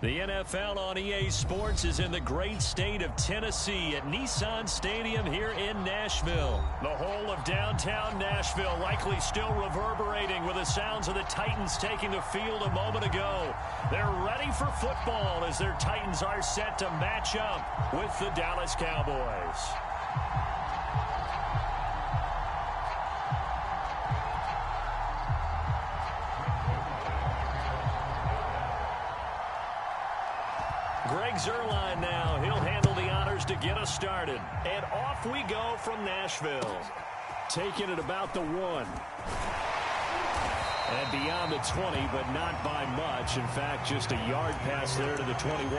The NFL on EA Sports is in the great state of Tennessee at Nissan Stadium here in Nashville. The whole of downtown Nashville likely still reverberating with the sounds of the Titans taking the field a moment ago. They're ready for football as their Titans are set to match up with the Dallas Cowboys. Greg Zuerlein now. He'll handle the honors to get us started. And off we go from Nashville. Taking it about the 1. And beyond the 20, but not by much. In fact, just a yard pass there to the 21.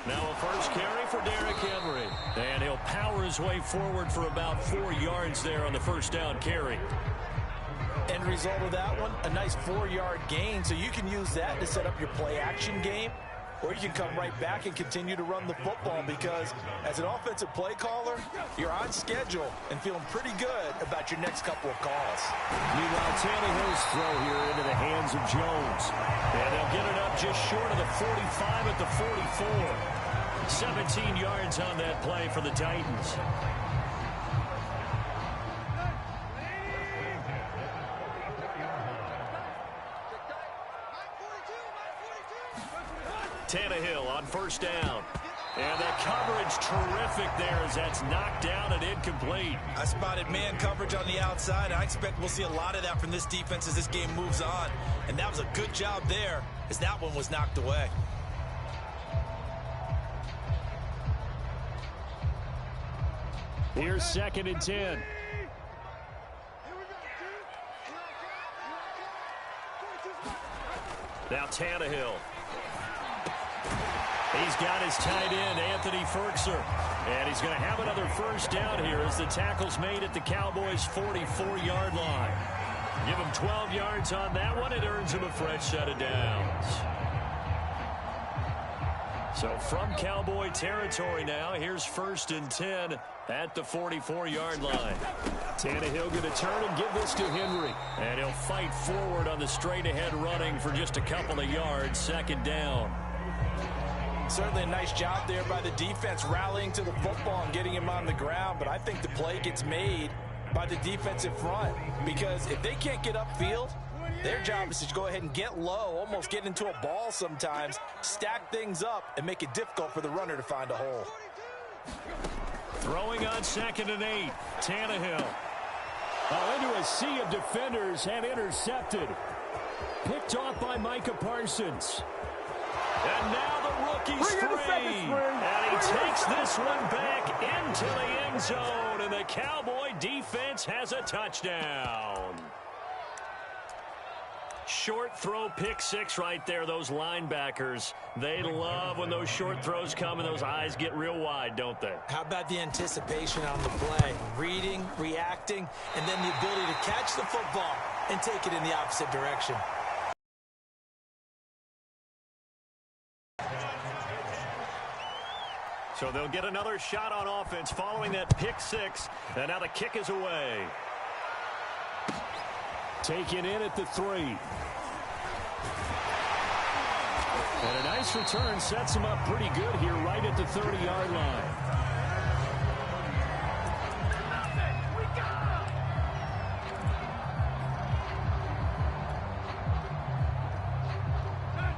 Now a first carry for Derrick Henry. And he'll power his way forward for about 4 yards there on the first down carry. End result of that one, a nice 4-yard gain. So you can use that to set up your play-action game, or you can come right back and continue to run the football because as an offensive play caller, you're on schedule and feeling pretty good about your next couple of calls. Meanwhile, Tannehill's throw here into the hands of Jones. And they'll get it up just short of the 45 at the 44. 17 yards on that play for the Titans. Tannehill on first down. And that coverage terrific there as that's knocked down and incomplete. I spotted man coverage on the outside. I expect we'll see a lot of that from this defense as this game moves on. And that was a good job there as that one was knocked away. Here's 2nd and 10. Now Tannehill. He's got his tight end, Anthony Ferkser. And he's going to have another first down here as the tackle's made at the Cowboys' 44-yard line. Give him 12 yards on that one. It earns him a fresh set of downs. So from Cowboy territory now, here's 1st and 10 at the 44-yard line. Tannehill going to turn and give this to Henry. And he'll fight forward on the straight-ahead running for just a couple of yards, 2nd down. Certainly a nice job there by the defense rallying to the football and getting him on the ground. But I think the play gets made by the defensive front because if they can't get upfield, their job is to go ahead and get low, almost get into a ball sometimes, stack things up, and make it difficult for the runner to find a hole. Throwing on 2nd and 8, Tannehill. Into a sea of defenders and intercepted. Picked off by Micah Parsons. And now the rookie's free. And he takes this one back into the end zone, and the Cowboy defense has a touchdown. Short throw, pick 6 right there. Those linebackers, they love when those short throws come and those eyes get real wide, don't they? How about the anticipation on the play? Reading, reacting, and then the ability to catch the football and take it in the opposite direction. So they'll get another shot on offense following that pick 6. And now the kick is away. Taken in at the 3. And a nice return sets him up pretty good here right at the 30-yard line.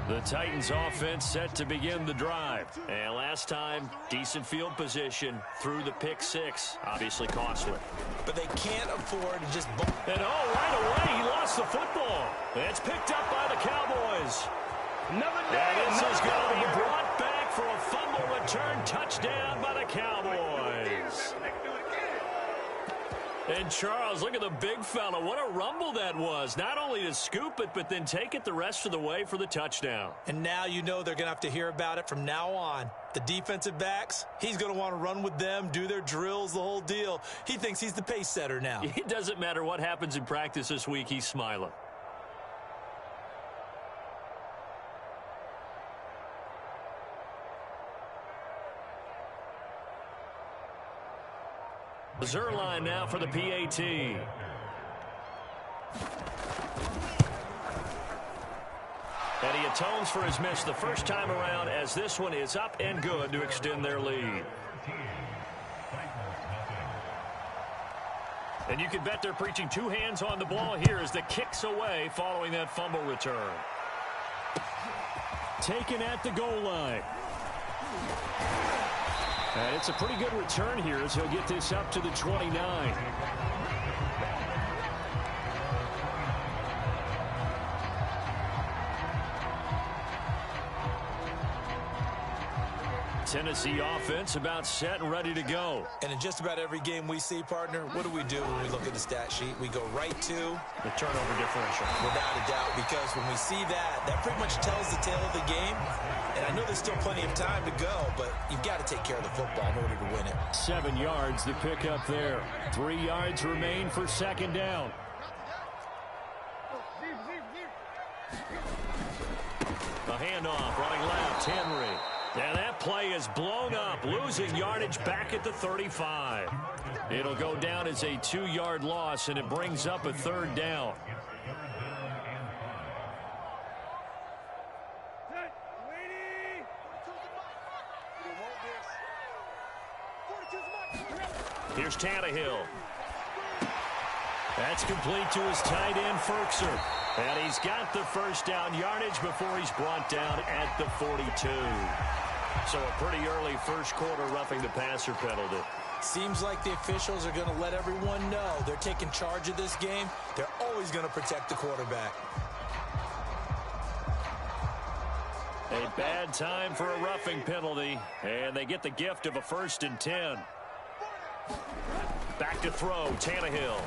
The Titans offense set to begin the drive. And last time, decent field position through the pick 6. Obviously costly. But they can't afford to just... And right away, he lost the football. It's picked up by the Cowboys. Another day. And this is going to be brought back for a fumble return touchdown by the Cowboys. And Charles, look at the big fella. What a rumble that was. Not only to scoop it, but then take it the rest of the way for the touchdown. And now you know they're going to have to hear about it from now on. The defensive backs, he's going to want to run with them, do their drills, the whole deal. He thinks he's the pace setter now. It doesn't matter what happens in practice this week. He's smiling. Zerline now for the PAT. And he atones for his miss the first time around, as this one is up and good to extend their lead. And you can bet they're preaching two hands on the ball here as the kick's away following that fumble return. Taken at the goal line. And it's a pretty good return here as he'll get this up to the 29. Tennessee offense about set and ready to go. And in just about every game we see, partner, what do we do when we look at the stat sheet? We go right to the turnover differential. Without a doubt, because when we see that, that pretty much tells the tale of the game. And I know there's still plenty of time to go, but you've got to take care of the football in order to win it. 7 yards the pickup there. 3 yards remain for second down. The handoff running left, Henry. And that play is blown up, losing yardage back at the 35. It'll go down as a 2-yard loss, and it brings up a third down. Here's Tannehill. That's complete to his tight end, Ferkser. And he's got the first down yardage before he's brought down at the 42. So a pretty early first quarter roughing the passer penalty. Seems like the officials are going to let everyone know they're taking charge of this game. They're always going to protect the quarterback. A bad time for a roughing penalty, and they get the gift of a 1st and 10. Back to throw, Tannehill.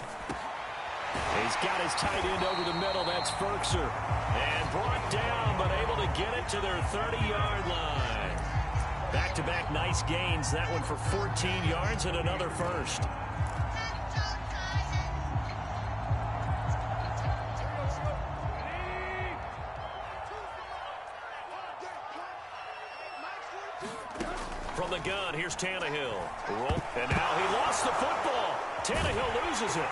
He's got his tight end over the middle. That's Ferkser. And brought down, but able to get it to their 30-yard line. Back-to-back nice gains. That one for 14 yards and another first. From the gun, here's Tannehill. And now he lost the football. Tannehill loses it.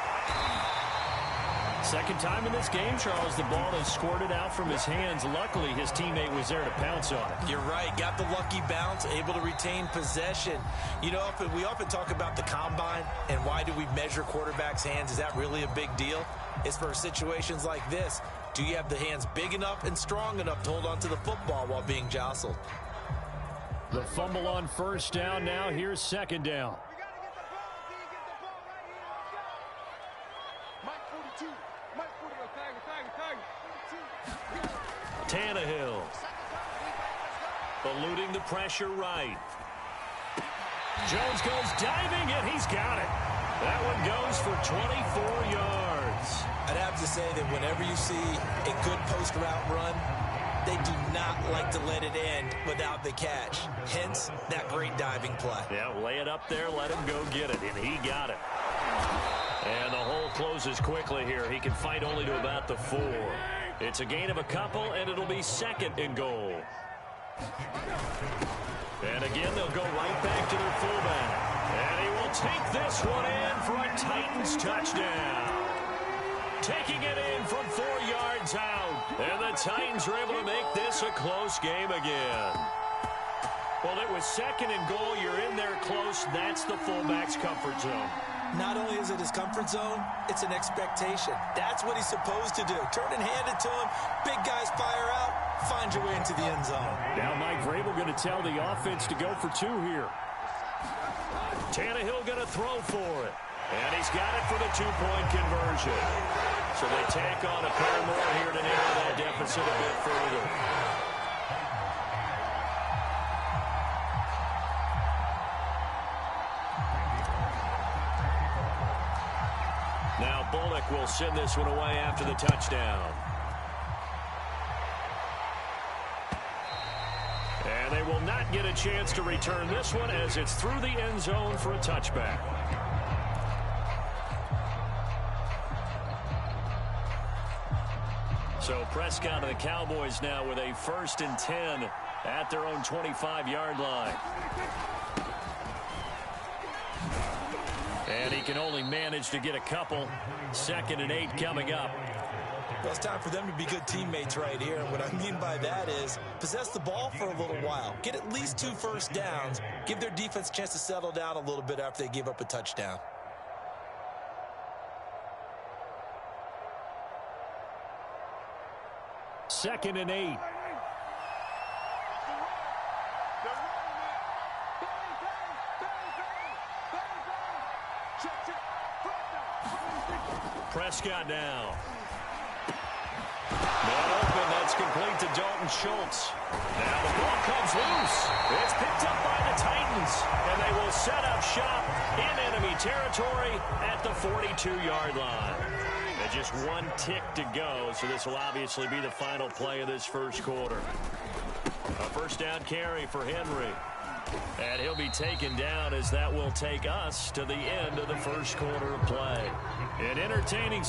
Second time in this game, Charles, the ball has squirted out from his hands. Luckily, his teammate was there to pounce on it. You're right. Got the lucky bounce, able to retain possession. You know, we often talk about the combine and why do we measure quarterbacks' hands. Is that really a big deal? It's for situations like this. Do you have the hands big enough and strong enough to hold on to the football while being jostled? The fumble on first down. Now here's second down. Tannehill eluding the pressure right. Jones goes diving, and he's got it. That one goes for 24 yards. I'd have to say that whenever you see a good post route run, they do not like to let it end without the catch. Hence, that great diving play. Yeah, lay it up there, let him go get it, and he got it. And the hole closes quickly here. He can fight only to about the 4. It's a gain of a couple, and it'll be second and goal. And again, they'll go right back to their fullback. And he will take this one in for a Titans touchdown. Taking it in from 4 yards out. And the Titans are able to make this a close game again. Well, it was second and goal. You're in there close. That's the fullback's comfort zone. Not only is it his comfort zone, it's an expectation. That's what he's supposed to do. Turn and hand it to him. Big guys fire out. Find your way into the end zone. Now Mike Vrabel going to tell the offense to go for 2 here. Tannehill going to throw for it. And he's got it for the 2-point conversion. So they tack on a pair more here to narrow that deficit a bit further. Now Bullock will send this one away after the touchdown. And they will not get a chance to return this one as it's through the end zone for a touchback. So Prescott and the Cowboys now with a 1st and 10 at their own 25-yard line. And he can only manage to get a couple. 2nd and 8 coming up. Well, it's time for them to be good teammates right here. And what I mean by that is possess the ball for a little while. Get at least 2 first downs. Give their defense a chance to settle down a little bit after they give up a touchdown. Second and 8. Prescott now. Not open. That's complete to Dalton Schultz. Now the ball comes loose. It's picked up by the Titans. And they will set up shop in enemy territory at the 42-yard line. And just 1 tick to go, so this will obviously be the final play of this first quarter. A first down carry for Henry. And he'll be taken down as that will take us to the end of the first quarter of play. An entertaining.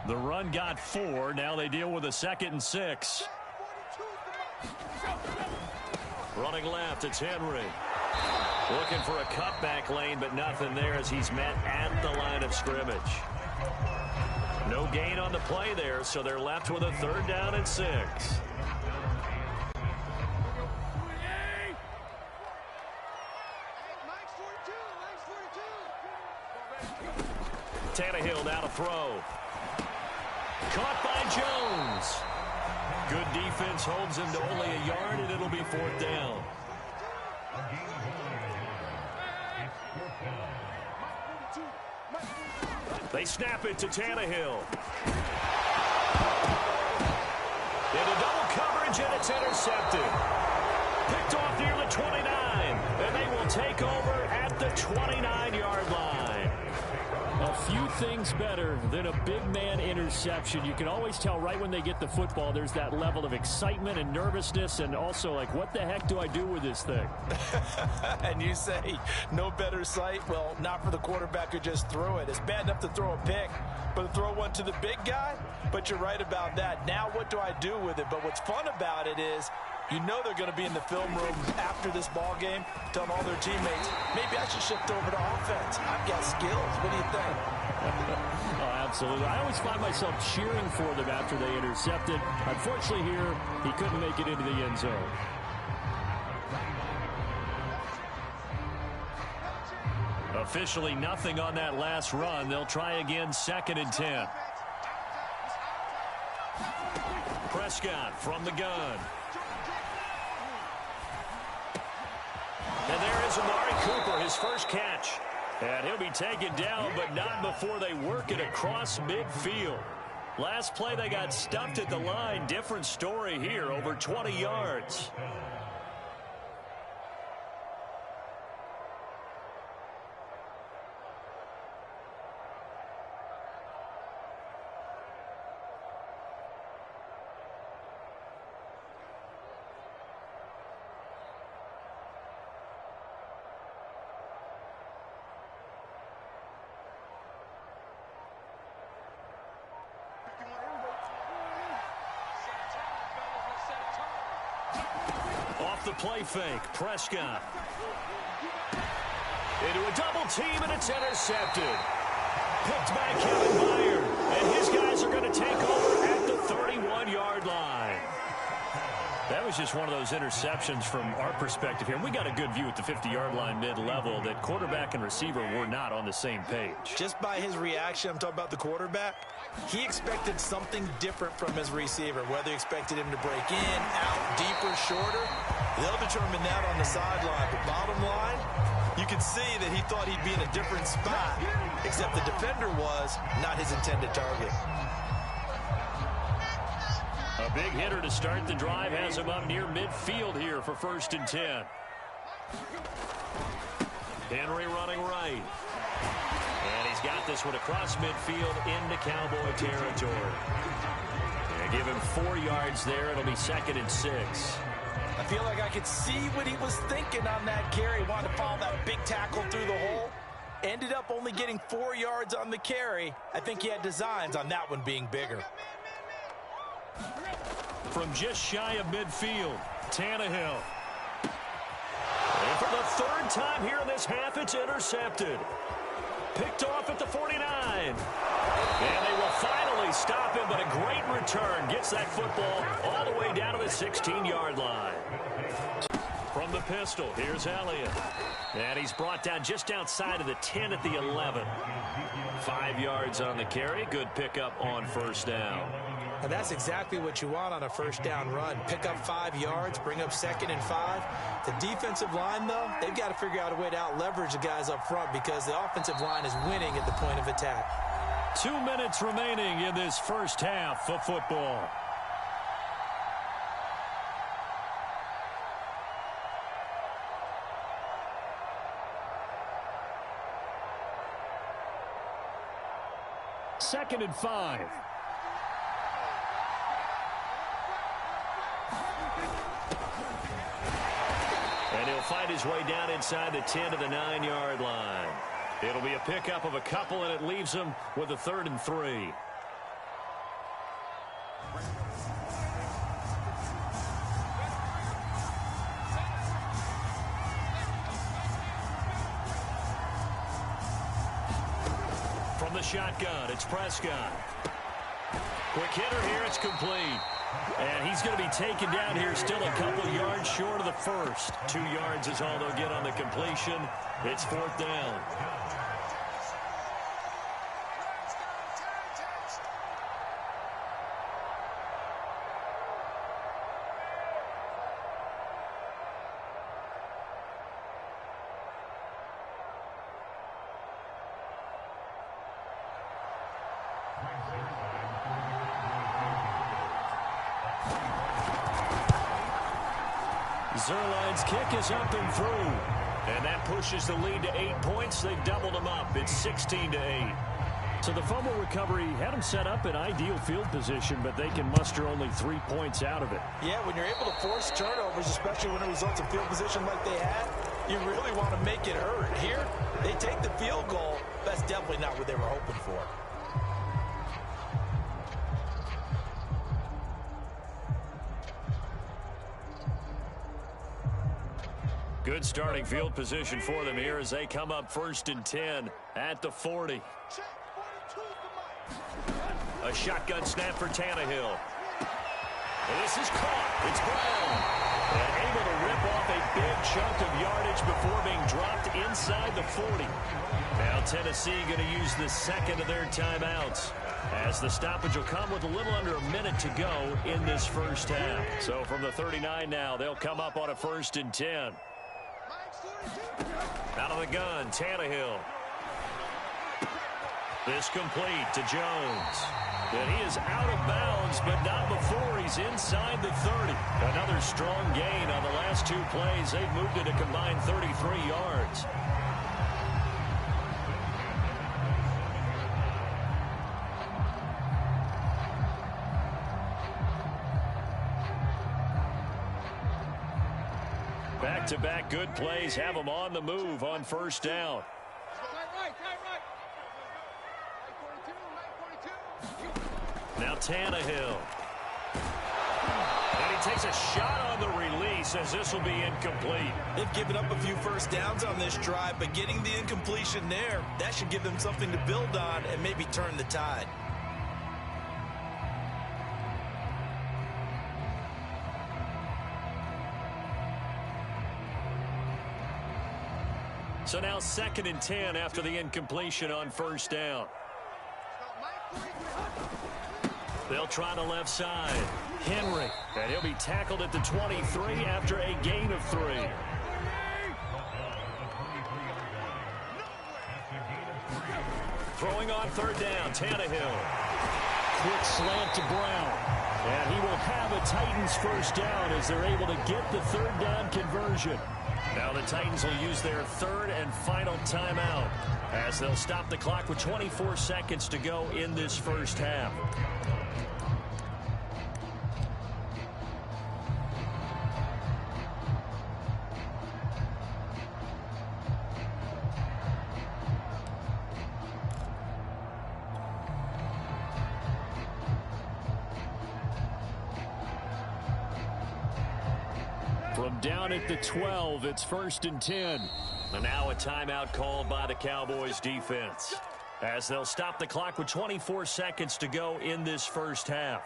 The run got 4. Now they deal with a 2nd and 6. Running left, it's Henry. Looking for a cutback lane, but nothing there as he's met at the line of scrimmage. No gain on the play there, so they're left with a 3rd down and 6. Tannehill now to throw. Caught by Jones. Good defense holds him to only a yard, and it'll be 4th down. They snap it to Tannehill. Into double coverage, and it's intercepted. Picked off near the 29, and they will take over at the 29-yard line. A few things better than a big man interception. You can always tell right when they get the football, there's that level of excitement and nervousness, and also like, what the heck do I do with this thing? And you say, no better sight? Well, not for the quarterback who just threw it. It's bad enough to throw a pick, but to throw one to the big guy? But you're right about that. Now what do I do with it? But what's fun about it is, you know they're going to be in the film room after this ball game, telling all their teammates, maybe I should shift over to offense. I've got skills. What do you think? Oh, absolutely. I always find myself cheering for them after they intercepted. Unfortunately here, he couldn't make it into the end zone. Officially nothing on that last run. They'll try again, 2nd and 10. Prescott from the gun. And there is Amari Cooper, his first catch. And he'll be taken down, but not before they work it across midfield. Last play, they got stuffed at the line. Different story here, over 20 yards. Off the play fake, Prescott. Into a double team, and it's intercepted. Picked by Kevin Byard, and his guys are going to take over at the 31-yard line. That was just one of those interceptions from our perspective here. We got a good view at the 50-yard line mid-level that quarterback and receiver were not on the same page. Just by his reaction, I'm talking about the quarterback, he expected something different from his receiver, whether he expected him to break in, out, deeper, shorter. They'll determine that on the sideline. But bottom line, you can see that he thought he'd be in a different spot, except the defender was not his intended target. A big hitter to start the drive has him up near midfield here for 1st and 10. Henry running right. And he's got this one across midfield into Cowboy territory. And give him 4 yards there. It'll be 2nd and 6. I feel like I could see what he was thinking on that carry. Wanted to follow that big tackle through the hole. Ended up only getting 4 yards on the carry. I think he had designs on that one being bigger. From just shy of midfield, Tannehill. And for the third time here in this half, it's intercepted. Picked off at the 49. And they will finally stop him, but a great return gets that football all the way down to the 16-yard line. From the pistol, here's Elliott. And he's brought down just outside of the 10 at the 11. 5 yards on the carry. Good pickup on first down. And that's exactly what you want on a first down run. Pick up 5 yards, bring up 2nd and 5. The defensive line, though, they've got to figure out a way to out-leverage the guys up front because the offensive line is winning at the point of attack. 2 minutes remaining in this first half of football. Second and 5. And he'll fight his way down inside the 10 to the 9-yard line. It'll be a pickup of a couple, and it leaves him with a 3rd and 3. From the shotgun, it's Prescott. Quick hitter here, it's complete. And he's going to be taken down here, still a couple yards short of the first. 2 yards is all they'll get on the completion. It's 4th down. Zerline's kick is up and through. And that pushes the lead to 8 points. They've doubled them up. It's 16-8. So the fumble recovery had them set up in ideal field position, but they can muster only 3 points out of it. Yeah, when you're able to force turnovers, especially when it results in field position like they had, you really want to make it hurt. Here, they take the field goal. That's definitely not what they were hoping for. Good starting field position for them here as they come up 1st and 10 at the 40. A shotgun snap for Tannehill. This is caught. It's Brown. And able to rip off a big chunk of yardage before being dropped inside the 40. Now Tennessee going to use the second of their timeouts, as the stoppage will come with a little under a minute to go in this first half. So from the 39 now, they'll come up on a 1st and 10. Out of the gun, Tannehill. This complete to Jones. And he is out of bounds, but not before he's inside the 30. Another strong gain on the last 2 plays. They've moved it a combined 33 yards. Back-to-back good plays have them on the move on first down. Now Tannehill. And he takes a shot on the release as this will be incomplete. They've given up a few first downs on this drive, but getting the incompletion there, that should give them something to build on and maybe turn the tide. So now 2nd and 10 after the incompletion on first down. They'll try the left side. Henry. And he'll be tackled at the 23 after a gain of 3. Throwing on 3rd down, Tannehill. Quick slant to Brown. And he will have a Titans first down as they're able to get the 3rd down conversion. Now the Titans will use their 3rd and final timeout as they'll stop the clock with 24 seconds to go in this first half. From down at the 12, it's 1st and 10. And now a timeout called by the Cowboys defense, as they'll stop the clock with 24 seconds to go in this first half.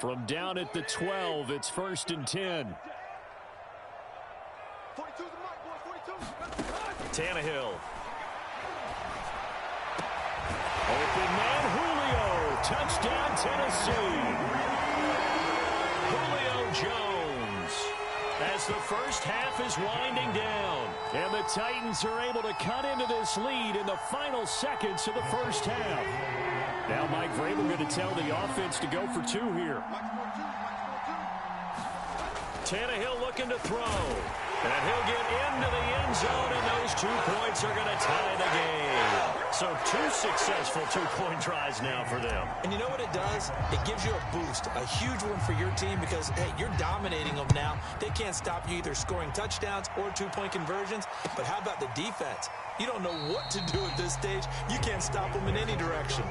From down at the 12, it's 1st and 10. Tannehill. Open man, Julio. Touchdown, Tennessee. Julio Jones. As the first half is winding down, and the Titans are able to cut into this lead in the final seconds of the first half. Now Mike Vrabel going to tell the offense to go for 2 here. Tannehill looking to throw. And he'll get into the end zone, and those 2 points are going to tie the game. So 2 successful 2-point tries now for them. And you know what it does? It gives you a boost, a huge one for your team because, hey, you're dominating them now. They can't stop you either scoring touchdowns or 2-point conversions. But how about the defense? You don't know what to do at this stage. You can't stop them in any direction.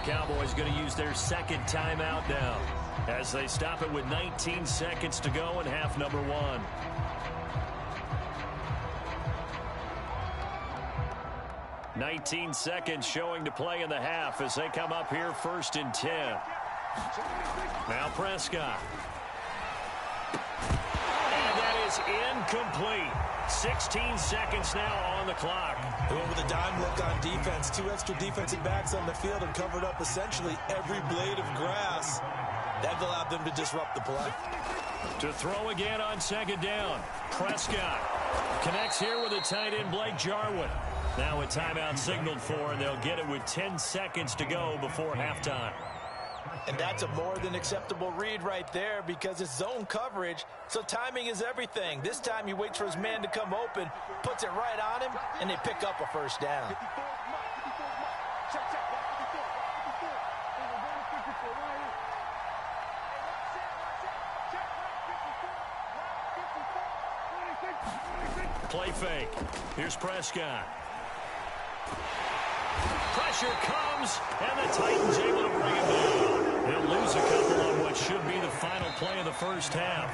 Cowboys going to use their second timeout now as they stop it with 19 seconds to go in half number 1. "19 seconds showing to play in the half as they come up here 1st and 10. Now Prescott. And that is incomplete. 16 seconds now on the clock. They went with a dime look on defense. 2 extra defensive backs on the field and covered up essentially every blade of grass. That allowed them to disrupt the play. To throw again on 2nd down. Prescott connects here with a tight end, Blake Jarwin. Now a timeout signaled for, and they'll get it with 10 seconds to go before halftime. And that's a more than acceptable read right there because it's zone coverage, so timing is everything. This time he waits for his man to come open, puts it right on him, and they pick up a 1st down. Play fake. Here's Prescott. Pressure comes, and the Titans able to bring him down. He'll lose a couple on what should be the final play of the first half.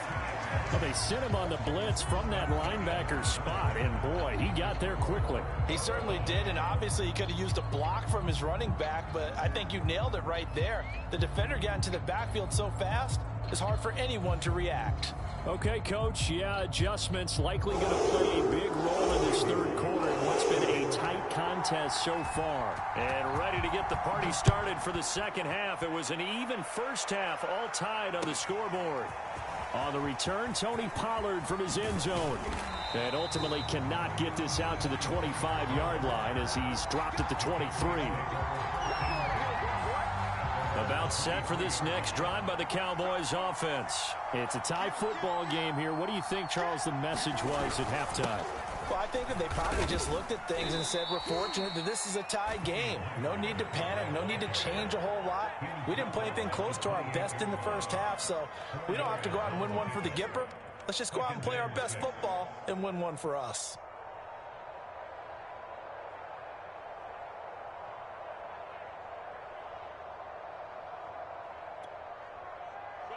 Well, they sent him on the blitz from that linebacker spot, and boy, he got there quickly. He certainly did, and obviously he could have used a block from his running back, but I think you nailed it right there. The defender got into the backfield so fast, it's hard for anyone to react. Okay, Coach, yeah, adjustments likely going to play a big role in this 3rd quarter in what's been a tight contest so far. And ready to get the party started for the 2nd half. It was an even first half, all tied on the scoreboard. On the return, Tony Pollard from his end zone. And ultimately cannot get this out to the 25-yard line as he's dropped at the 23. About set for this next drive by the Cowboys offense. It's a tie football game here. What do you think, Charles, the message was at halftime? Well, I think that they probably just looked at things and said, we're fortunate that this is a tie game. No need to panic. No need to change a whole lot. We didn't play anything close to our best in the first half, so we don't have to go out and win one for the Gipper. Let's just go out and play our best football and win one for us.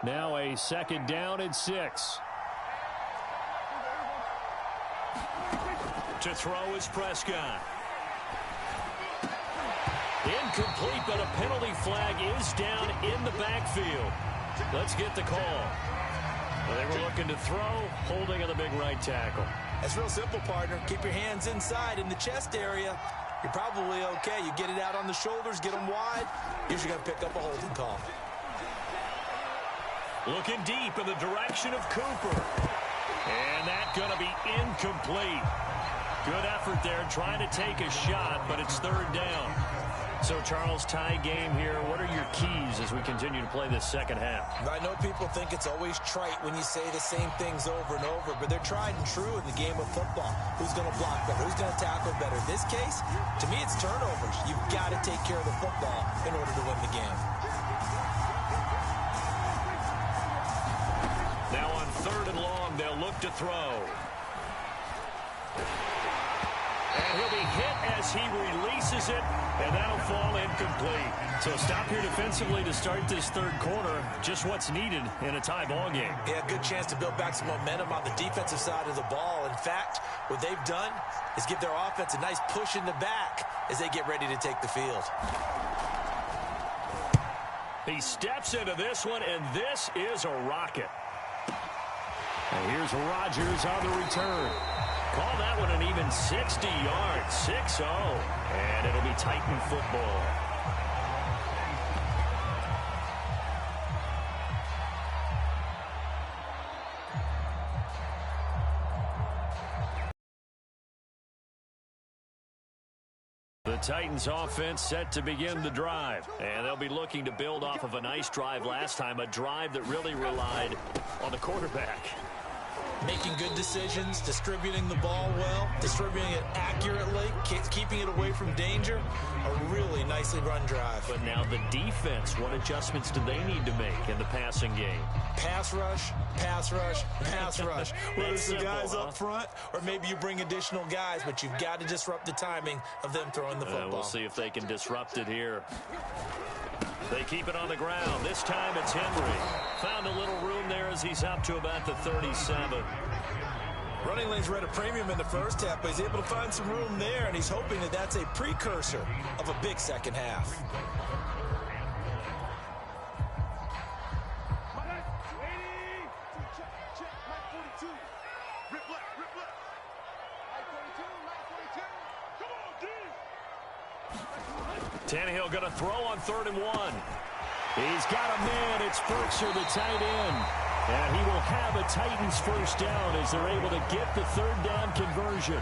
Now a 2nd down and 6. To throw is Prescott. Incomplete, but a penalty flag is down in the backfield. Let's get the call. Well, they were looking to throw, holding on the big right tackle. That's real simple, partner. Keep your hands inside in the chest area. You're probably okay. You get it out on the shoulders, get them wide. Usually going to pick up a holding call. Looking deep in the direction of Cooper. And that's going to be incomplete. Good effort there trying to take a shot, but it's third down. So, Charles, tie game here. What are your keys as we continue to play this second half? I know people think it's always trite when you say the same things over and over, but they're tried and true in the game of football. Who's going to block better? Who's going to tackle better? In this case, to me, it's turnovers. You've got to take care of the football in order to win the game. Now on third and long, they'll look to throw. And he'll be hit as he releases it, and that'll fall incomplete. So stop here defensively to start this third quarter. Just what's needed in a tie ball game. Yeah, good chance to build back some momentum on the defensive side of the ball. In fact, what they've done is give their offense a nice push in the back as they get ready to take the field. He steps into this one, and this is a rocket. And here's Rodgers on the return. Call that one an even 60 yards, 6-0. And it'll be Titan football. The Titans offense set to begin the drive. And they'll be looking to build off of a nice drive last time, a drive that really relied on the quarterback. Making good decisions, distributing the ball well, distributing it accurately, keeping it away from danger. A really nicely run drive. But now the defense, what adjustments do they need to make in the passing game? Pass rush, pass rush, pass rush. Whether it's the guys up front or maybe you bring additional guys, but you've got to disrupt the timing of them throwing the football. We'll see if they can disrupt it here. They keep it on the ground. This time it's Henry. Found a little room there as he's up to about the 37. Running lanes were at a premium in the first half, but he's able to find some room there, and he's hoping that that's a precursor of a big second half. Tannehill going to throw on 3rd and 1. He's got a man. It's Berkshire, the tight end. And he will have a Titans first down as they're able to get the 3rd down conversion.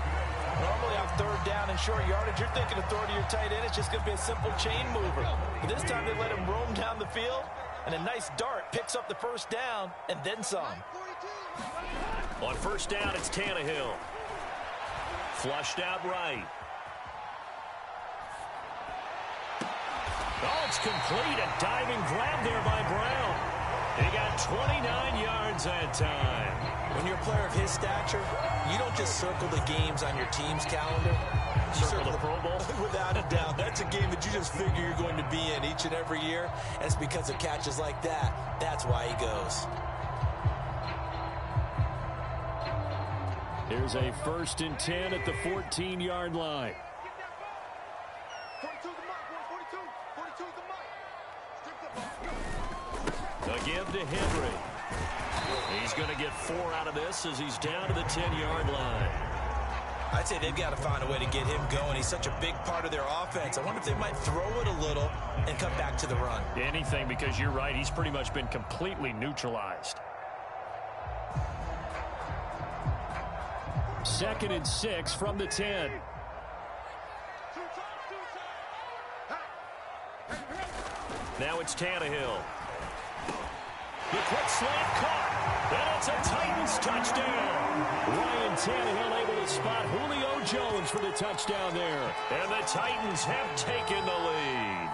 Normally on 3rd down and short yardage, you're thinking of throw to your tight end. It's just going to be a simple chain mover. But this time they let him roam down the field, and a nice dart picks up the first down and then some. On 1st down, it's Tannehill. Flushed out right. Oh, it's complete. A diving grab there by Brown. He got 29 yards that time. When you're a player of his stature, you don't just circle the games on your team's calendar. You circle the Pro Bowl. Without a doubt. That's a game that you just figure you're going to be in each and every year. And it's because of catches like that. That's why he goes. Here's a 1st and 10 at the 14-yard line. Again to Henry. He's going to get 4 out of this as he's down to the 10-yard line. I'd say they've got to find a way to get him going. He's such a big part of their offense. I wonder if they might throw it a little and come back to the run. Anything, because you're right. He's pretty much been completely neutralized. 2nd and 6 from the 10. Now it's Tannehill. The quick slant caught. And it's a Titans touchdown. Ryan Tannehill able to spot Julio Jones for the touchdown there. And the Titans have taken the lead.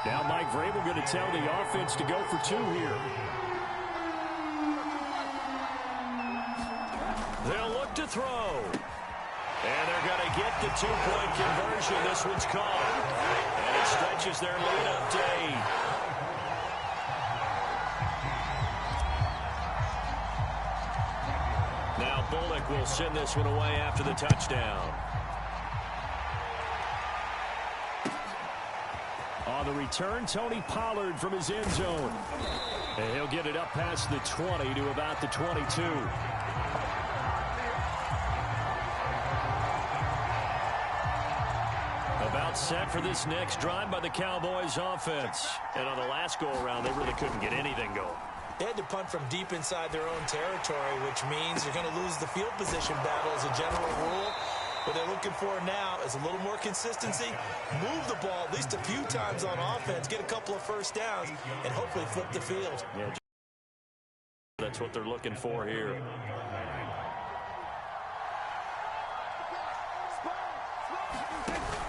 Now Mike Vrabel going to tell the offense to go for 2 here. They'll look to throw. And they're going to get the 2-point conversion. This one's caught. And it stretches their lead up to 8. Now Bullock will send this one away after the touchdown. On the return, Tony Pollard from his end zone. And he'll get it up past the 20 to about the 22. About set for this next drive by the Cowboys offense. And on the last go-around, they really couldn't get anything going. They had to punt from deep inside their own territory, which means you're going to lose the field position battle as a general rule. What they're looking for now is a little more consistency, move the ball at least a few times on offense, get a couple of first downs, and hopefully flip the field. Yeah, that's what they're looking for here.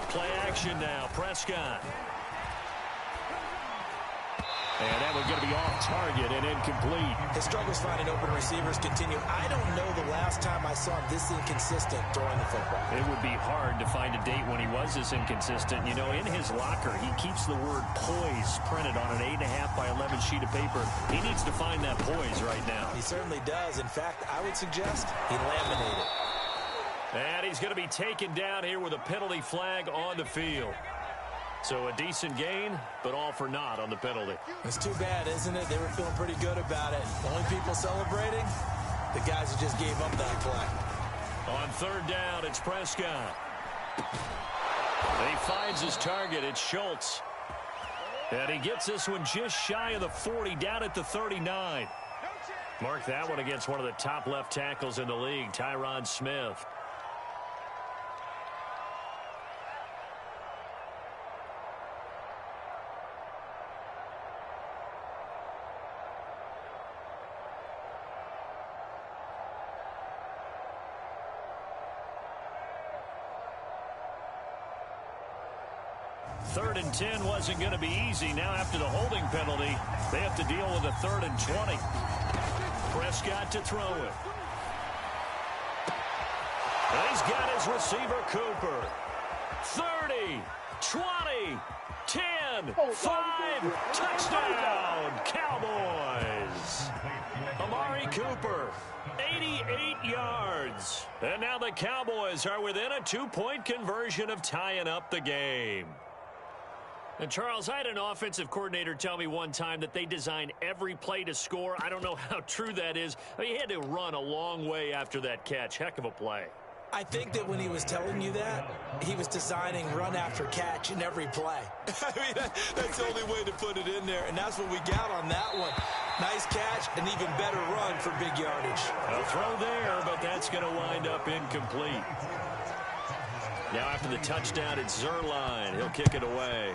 Play action now, Prescott. And that one's going to be off target and incomplete. His struggles finding open receivers continue. I don't know the last time I saw him this inconsistent throwing the football. It would be hard to find a date when he was this inconsistent. You know, in his locker, he keeps the word poise printed on an 8.5 by 11 sheet of paper. He needs to find that poise right now. He certainly does. In fact, I would suggest he laminated. And he's going to be taken down here with a penalty flag on the field. So a decent gain, but all for naught on the penalty. It's too bad, isn't it? They were feeling pretty good about it. Only people celebrating, the guys who just gave up that play. On third down, it's Prescott. He finds his target. It's Schultz. And he gets this one just shy of the 40, down at the 39. Mark that one against one of the top left tackles in the league, Tyron Smith. Third and 10 wasn't going to be easy. Now after the holding penalty, they have to deal with a 3rd and 20. Prescott to throw it. And he's got his receiver, Cooper. 30, 20, 10, 5, touchdown, Cowboys. Amari Cooper, 88 yards. And now the Cowboys are within a 2-point conversion of tying up the game. And, Charles, I had an offensive coordinator tell me one time that they design every play to score. I don't know how true that is. I mean, he had to run a long way after that catch. Heck of a play. I think that when he was telling you that, he was designing run after catch in every play. I mean, that's the only way to put it in there, and that's what we got on that one. Nice catch, an even better run for big yardage. A throw there, but that's going to wind up incomplete. Now after the touchdown, it's Zerline. He'll kick it away.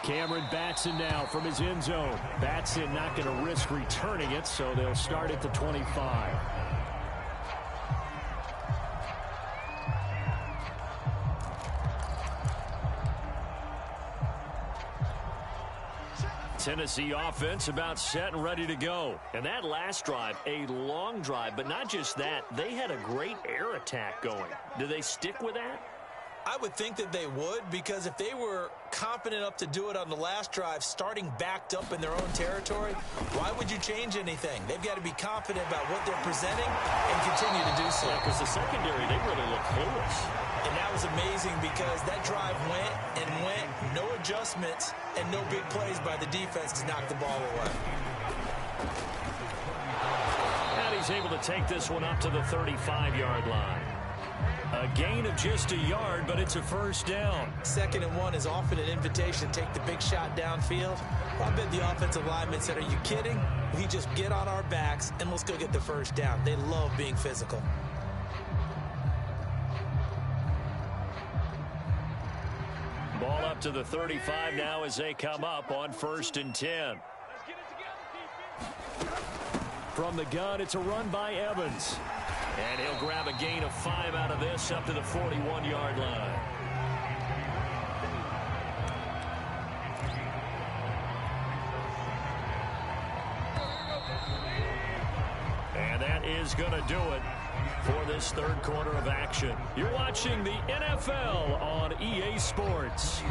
Cameron Batson now from his end zone. Batson not going to risk returning it, so they'll start at the 25. Tennessee offense about set and ready to go. And that last drive, a long drive, but not just that. They had a great air attack going. Do they stick with that? I would think that they would, because if they were confident enough to do it on the last drive, starting backed up in their own territory, why would you change anything? They've got to be confident about what they're presenting and continue to do so. Yeah, because the secondary, they really look clueless. And that was amazing because that drive went and went, no adjustments, and no big plays by the defense to knock the ball away. And he's able to take this one up to the 35-yard line. A gain of just a yard, but it's a first down. 2nd and 1 is often an invitation to take the big shot downfield. I bet the offensive lineman said, are you kidding? We just get on our backs and let's go get the first down. They love being physical. Ball up to the 35 now as they come up on 1st and 10. From the gun, it's a run by Evans. And he'll grab a gain of 5 out of this up to the 41-yard line. And that is going to do it for this 3rd quarter of action. You're watching the NFL on EA Sports.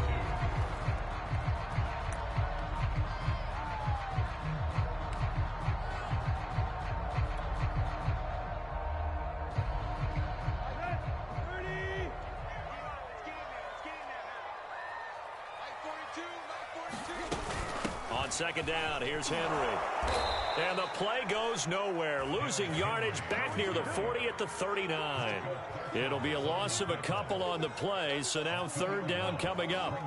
On 2nd down, here's Henry. And the play goes nowhere. Losing yardage back near the 40 at the 39. It'll be a loss of a couple on the play, so now 3rd down coming up.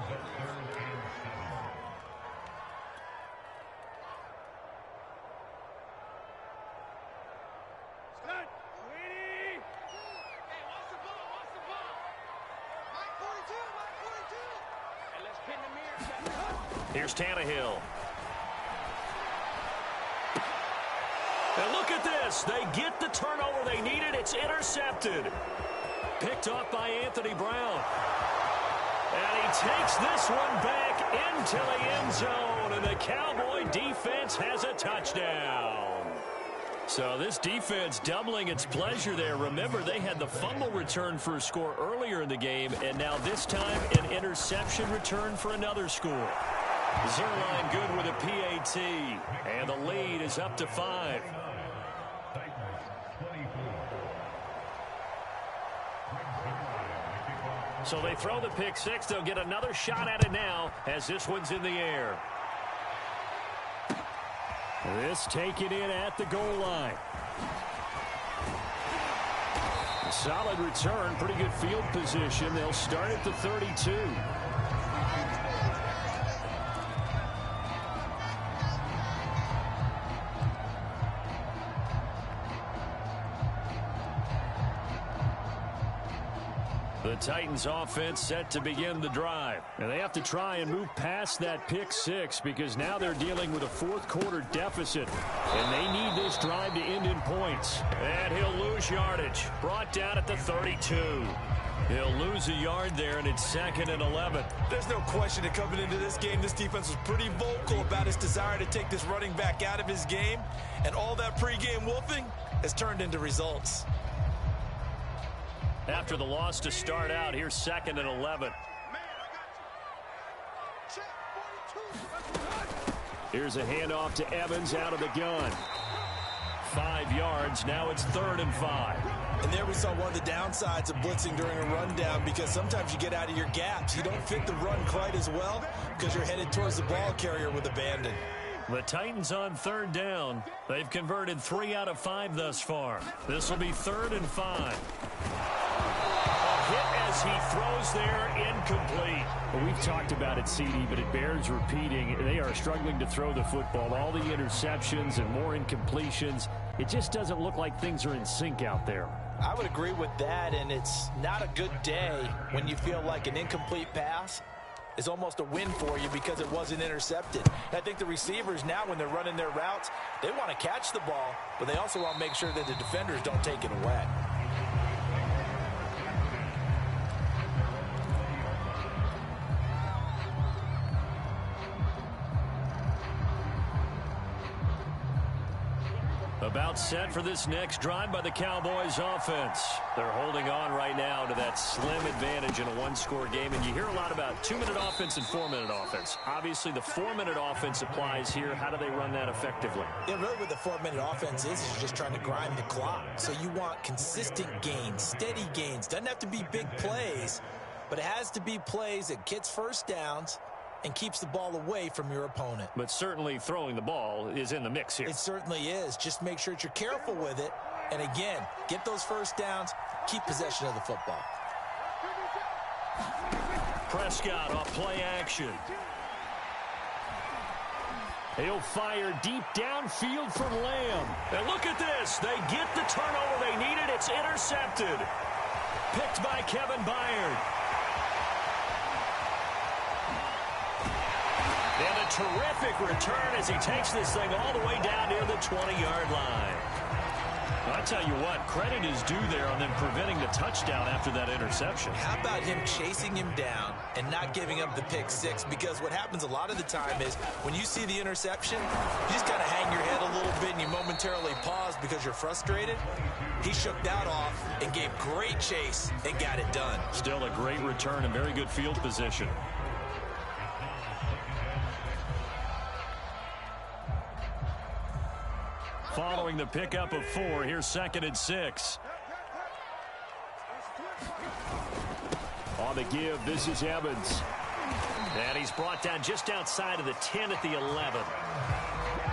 Here's Tannehill. And look at this. They get the turnover they needed. It's intercepted. Picked off by Anthony Brown. And he takes this one back into the end zone. And the Cowboy defense has a touchdown. So this defense doubling its pleasure there. Remember, they had the fumble return for a score earlier in the game. And now this time an interception return for another score. Zerline good with a PAT. And the lead is up to 5. So they throw the pick six. They'll get another shot at it now as this one's in the air. This taken in at the goal line. Solid return, pretty good field position. They'll start at the 32. The Titans offense set to begin the drive. And they have to try and move past that pick six because now they're dealing with a fourth quarter deficit. And they need this drive to end in points. And he'll lose yardage. Brought down at the 32. He'll lose a yard there, and it's 2nd and 11. There's no question that coming into this game, this defense was pretty vocal about his desire to take this running back out of his game. And all that pregame wolfing has turned into results. After the loss to start out, here's 2nd and 11. Here's a handoff to Evans out of the gun. 5 yards. Now it's 3rd and 5. And there we saw one of the downsides of blitzing during a rundown because sometimes you get out of your gaps. You don't fit the run quite as well because you're headed towards the ball carrier with abandon. The Titans on 3rd down. They've converted 3 out of 5 thus far. This will be 3rd and 5. Hit as he throws there, incomplete. Well, we've talked about it, CD, but it bears repeating. They are struggling to throw the football. All the interceptions and more incompletions. It just doesn't look like things are in sync out there. I would agree with that, and it's not a good day when you feel like an incomplete pass is almost a win for you because it wasn't intercepted. And I think the receivers now, when they're running their routes, they want to catch the ball, but they also want to make sure that the defenders don't take it away. About set for this next drive by the Cowboys offense. They're holding on right now to that slim advantage in a one-score game. And you hear a lot about 2-minute offense and 4-minute offense. Obviously, the 4-minute offense applies here. How do they run that effectively? Yeah, really what the 4-minute offense is you're just trying to grind the clock. So you want consistent gains, steady gains. Doesn't have to be big plays, but it has to be plays that gets first downs and keeps the ball away from your opponent. But certainly throwing the ball is in the mix here. It certainly is. Just make sure that you're careful with it. And again, get those first downs, keep possession of the football. Prescott off play action. He'll fire deep downfield from Lamb. And look at this. They get the turnover they needed. It's intercepted. Picked by Kevin Byard. And a terrific return as he takes this thing all the way down near the 20-yard line. Well, I tell you what, credit is due there on them preventing the touchdown after that interception. How about him chasing him down and not giving up the pick six? Because what happens a lot of the time is when you see the interception, you just kind of hang your head a little bit and you momentarily pause because you're frustrated. He shook that off and gave great chase and got it done. Still a great return and very good field position. Following the pickup of 4, here's 2nd and 6. On the give, this is Evans. And he's brought down just outside of the 10 at the 11.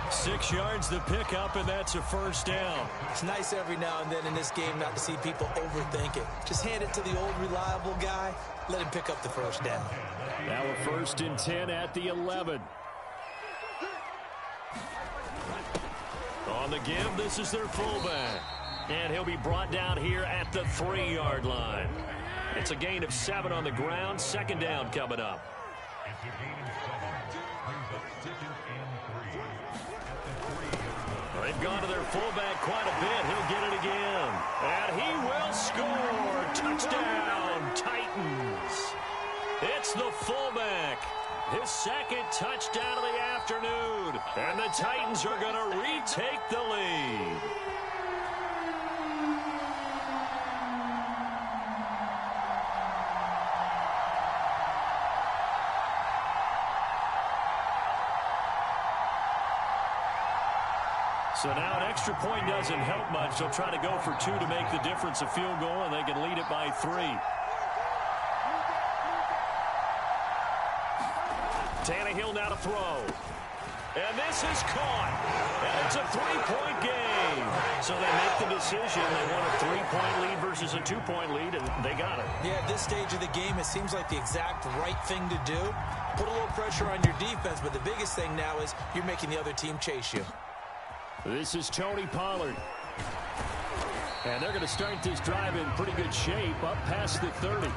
6 yards the pickup, and that's a first down. It's nice every now and then in this game not to see people overthink it. Just hand it to the old reliable guy. Let him pick up the first down. Now a 1st and 10 at the 11. On the give, this is their fullback. And he'll be brought down here at the 3-yard line. It's a gain of 7 on the ground. 2nd down coming up. They've gone to their fullback quite a bit. He'll get it again. And he will score. Touchdown, Titans. It's the fullback. His second touchdown of the afternoon. And the Titans are going to retake the lead. So now an extra point doesn't help much. They'll try to go for 2 to make the difference a field goal, and they can lead it by 3. Tannehill now to throw. And this is caught. And it's a 3-point game. So they make the decision. They want a 3-point lead versus a 2-point lead, and they got it. Yeah, at this stage of the game, it seems like the exact right thing to do. Put a little pressure on your defense, but the biggest thing now is you're making the other team chase you. This is Tony Pollard. And they're going to start this drive in pretty good shape, up past the 30.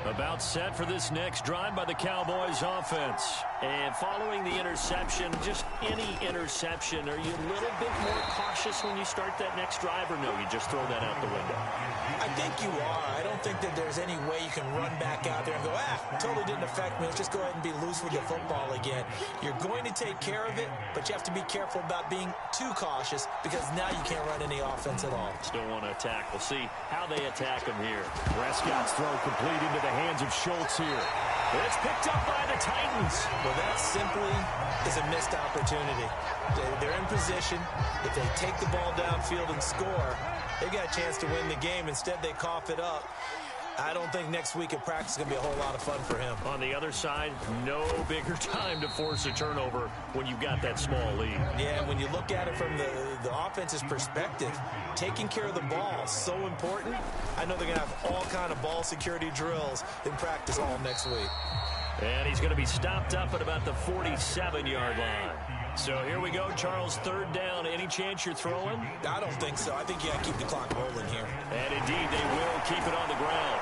About set for this next drive by the Cowboys offense. And following the interception, just any interception, are you a little bit more cautious when you start that next drive, or no, you just throw that out the window? I think you are. I don't think that there's any way you can run back out there and go, totally didn't affect me. Let's just go ahead and be loose with the football again. You're going to take care of it, but you have to be careful about being too cautious because now you can't run any offense at all. Still want to attack. We'll see how they attack them here. Prescott's throw complete into the hands of Schultz here. It's picked up by the Titans. Well, that simply is a missed opportunity. They're in position. If they take the ball downfield and score, they've got a chance to win the game. Instead, they cough it up. I don't think next week at practice is going to be a whole lot of fun for him. On the other side, no bigger time to force a turnover when you've got that small lead. Yeah, and when you look at it from the offense's perspective, taking care of the ball is so important. I know they're going to have all kind of ball security drills in practice all next week. And he's going to be stopped up at about the 47-yard line. So here we go, Charles, 3rd down. Any chance you're throwing? I don't think so. I think you got to keep the clock rolling here. And indeed, they will keep it on the ground.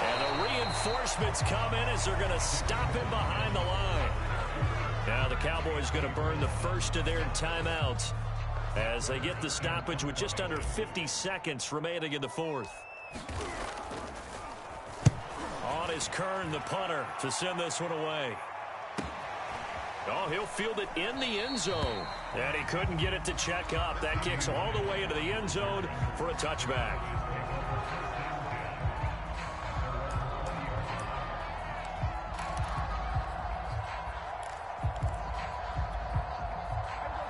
And the reinforcements come in as they're going to stop him behind the line. Now the Cowboys going to burn the first of their timeouts as they get the stoppage with just under 50 seconds remaining in the 4th. On is Kern, the punter, to send this one away. Oh, he'll field it in the end zone. And he couldn't get it to check up. That kicks all the way into the end zone for a touchback.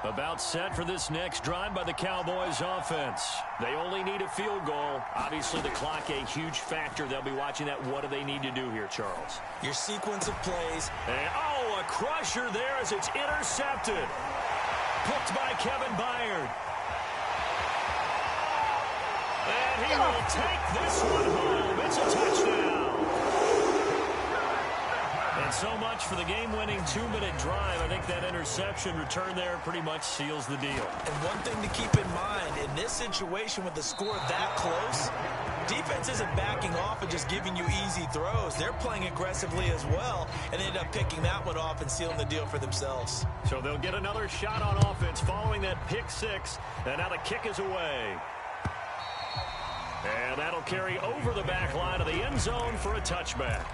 About set for this next drive by the Cowboys offense. They only need a field goal. Obviously, the clock a huge factor. They'll be watching that. What do they need to do here, Charles? Your sequence of plays. And, a crusher there as it's intercepted. Picked by Kevin Byard. And he will take this one home. It's a touchdown. And so much for the game-winning 2-minute drive. I think that interception return there pretty much seals the deal. And one thing to keep in mind, in this situation with the score that close, defense isn't backing off and just giving you easy throws. They're playing aggressively as well, and they end up picking that one off and sealing the deal for themselves. So they'll get another shot on offense following that pick 6, and now the kick is away. And that'll carry over the back line of the end zone for a touchback.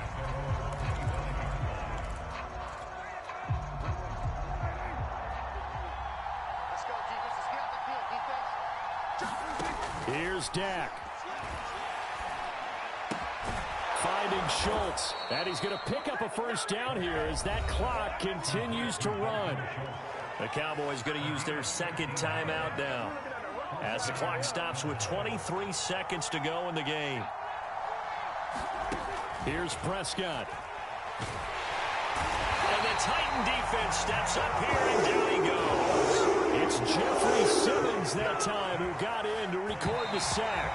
Here's Dak. Finding Schultz. And he's going to pick up a first down here as that clock continues to run. The Cowboys going to use their second timeout now as the clock stops with 23 seconds to go in the game. Here's Prescott. And the Titan defense steps up here, and down he goes. It's Jeffrey Simmons that time who got in to record the sack.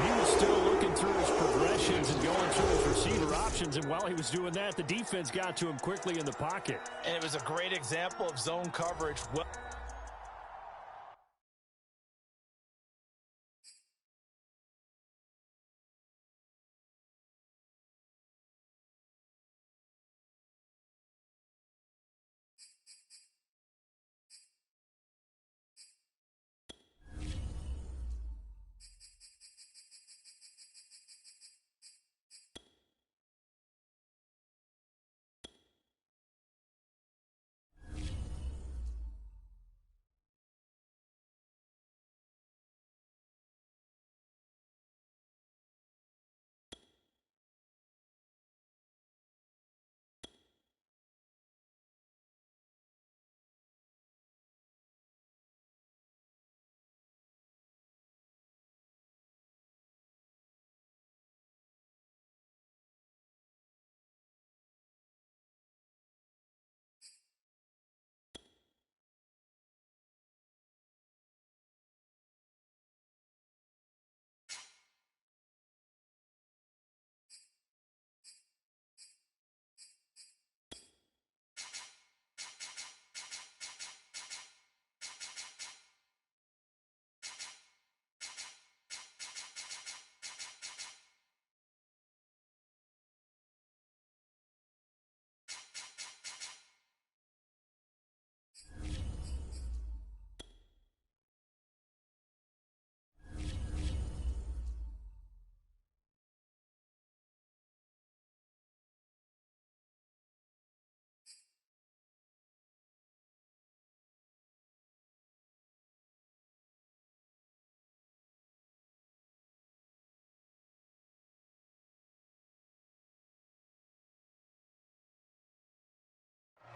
He was still looking through his progressions and going through his receiver options, and while he was doing that, the defense got to him quickly in the pocket. And it was a great example of zone coverage.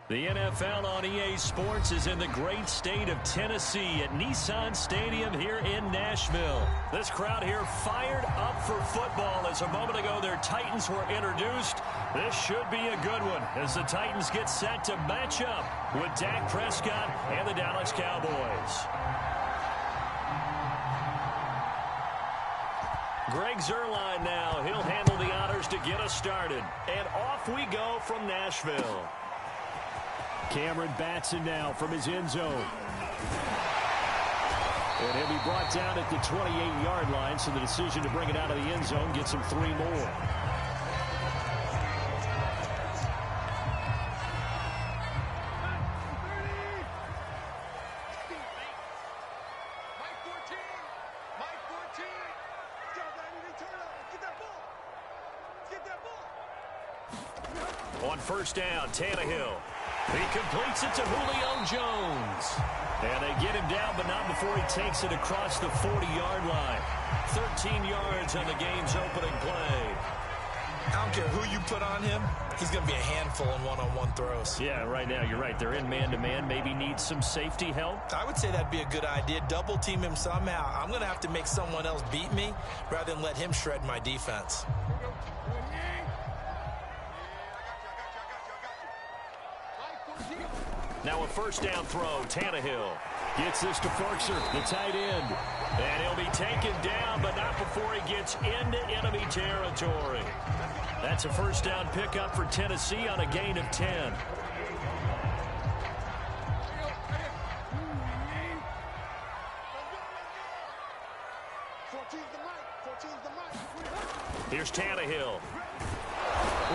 The NFL on EA Sports is in the great state of Tennessee at Nissan Stadium here in Nashville. This crowd here fired up for football as a moment ago their Titans were introduced. This should be a good one as the Titans get set to match up with Dak Prescott and the Dallas Cowboys. Greg Zuerlein now. He'll handle the honors to get us started. And off we go from Nashville. Cameron Batson now from his end zone. And he'll be brought down at the 28-yard line, so the decision to bring it out of the end zone gets him 3 more. On first down, Tannehill. He completes it to Julio Jones. And they get him down, but not before he takes it across the 40-yard line. 13 yards on the game's opening play. I don't care who you put on him. He's going to be a handful in one-on-one throws. Yeah, right now, you're right. They're in man-to-man. Maybe need some safety help. I would say that'd be a good idea. Double team him somehow. I'm going to have to make someone else beat me rather than let him shred my defense. Now a first down throw. Tannehill gets this to Ferkser, the tight end. And he'll be taken down, but not before he gets into enemy territory. That's a first down pickup for Tennessee on a gain of 10. Here's Tannehill.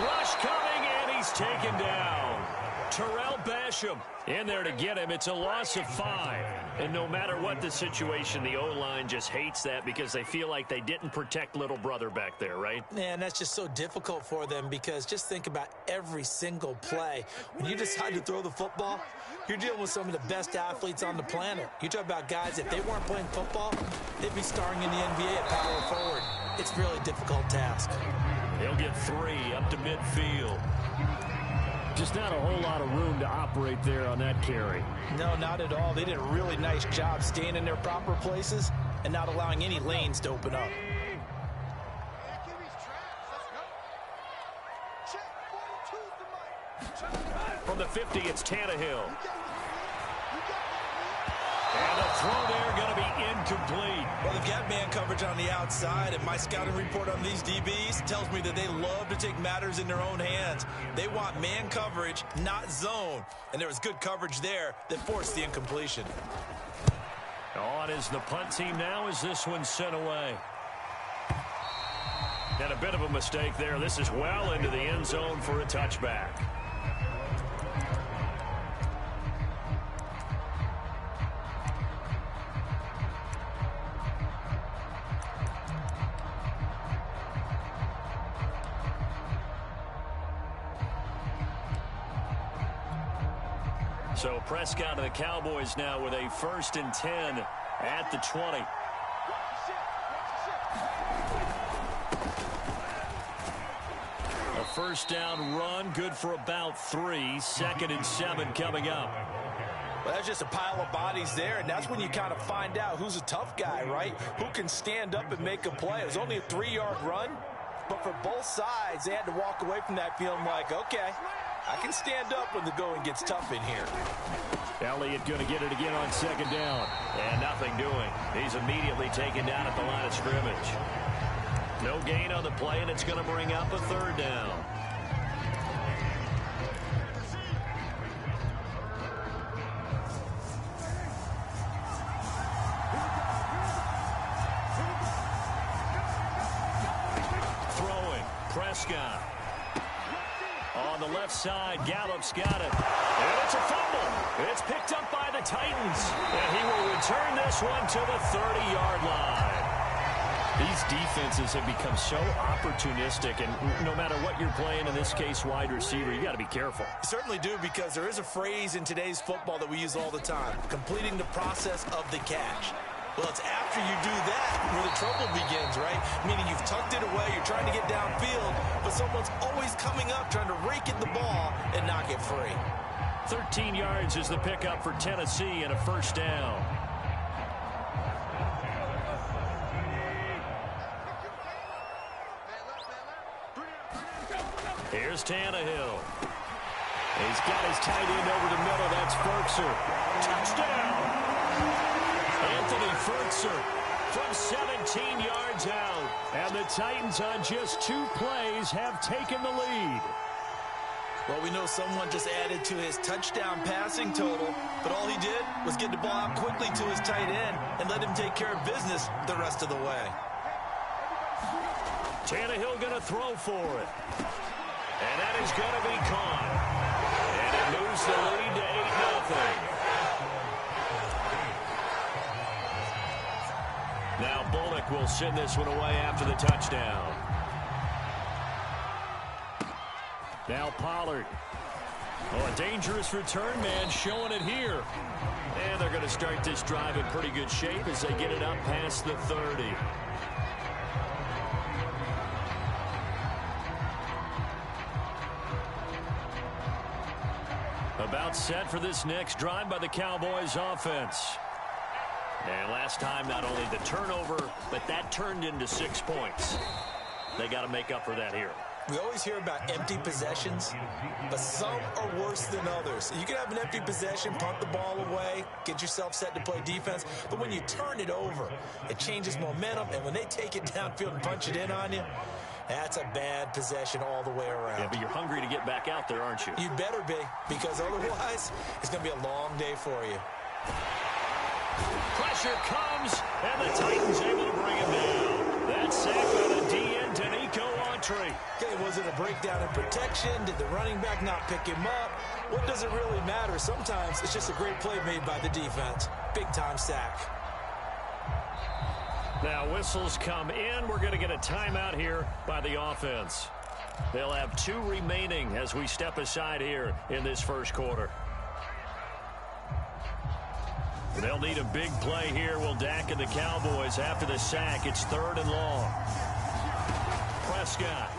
Rush coming, and he's taken down. Terrell Basham in there to get him. It's a loss of 5. And no matter what the situation, the O-line just hates that because they feel like they didn't protect little brother back there, right? Man, that's just so difficult for them because just think about every single play. When you decide to throw the football, you're dealing with some of the best athletes on the planet. You talk about guys, if they weren't playing football, they'd be starring in the NBA at power forward. It's a really difficult task. They'll get 3 up to midfield. Just not a whole lot of room to operate there on that carry. No, not at all. They did a really nice job staying in their proper places and not allowing any lanes to open up. From the 50, it's Tannehill. And the throw there going to be incomplete. Well, they've got man coverage on the outside, and my scouting report on these DBs tells me that they love to take matters in their own hands. They want man coverage, not zone. And there was good coverage there that forced the incompletion. On is the punt team now as this one's sent away. And a bit of a mistake there. This is well into the end zone for a touchback. So Prescott of the Cowboys now with a 1st and 10 at the 20. A first down run, good for about 3. 2nd and 7 coming up. Well, that's just a pile of bodies there, and that's when you kind of find out who's a tough guy, right? Who can stand up and make a play. It was only a 3-yard run, but for both sides, they had to walk away from that feeling like, okay, I can stand up when the going gets tough in here. Elliott going to get it again on 2nd down. And nothing doing. He's immediately taken down at the line of scrimmage. No gain on the play, and it's going to bring up a 3rd down. Throwing, Prescott. On the left side, Gallup's got it. And it's a fumble. It's picked up by the Titans. And he will return this one to the 30-yard line. These defenses have become so opportunistic, and no matter what you're playing, in this case wide receiver, you got to be careful. You certainly do, because there is a phrase in today's football that we use all the time, completing the process of the catch. Well, it's after you do that where the trouble begins, right? Meaning you've tucked it away, you're trying to get downfield, but someone's always coming up trying to rake at the ball and knock it free. 13 yards is the pickup for Tennessee and a 1st down. Here's Tannehill. He's got his tight end over the middle. That's Ferkser. Touchdown! Anthony Ferkser from 17 yards out. And the Titans on just 2 plays have taken the lead. Well, we know someone just added to his touchdown passing total, but all he did was get the ball out quickly to his tight end and let him take care of business the rest of the way. Tannehill going to throw for it. And that is going to be caught. And it moves the lead to 8-0. Now Bullock will send this one away after the touchdown. Now Pollard. Oh, a dangerous return man showing it here. And they're going to start this drive in pretty good shape as they get it up past the 30. About set for this next drive by the Cowboys offense. And last time, not only the turnover, but that turned into 6 points. They got to make up for that here. We always hear about empty possessions, but some are worse than others. You can have an empty possession, punt the ball away, get yourself set to play defense, but when you turn it over, it changes momentum, and when they take it downfield and punch it in on you, that's a bad possession all the way around. Yeah, but you're hungry to get back out there, aren't you? You better be, because otherwise, it's going to be a long day for you. Pressure comes, and the Titans able to bring him down. That sack by the DN, Danico Autry. Okay, was it a breakdown in protection? Did the running back not pick him up? What does it really matter? Sometimes it's just a great play made by the defense. Big-time sack. Now whistles come in. We're going to get a timeout here by the offense. They'll have 2 remaining as we step aside here in this first quarter. They'll need a big play here. Will Dak and the Cowboys after the sack. It's 3rd and long. Prescott.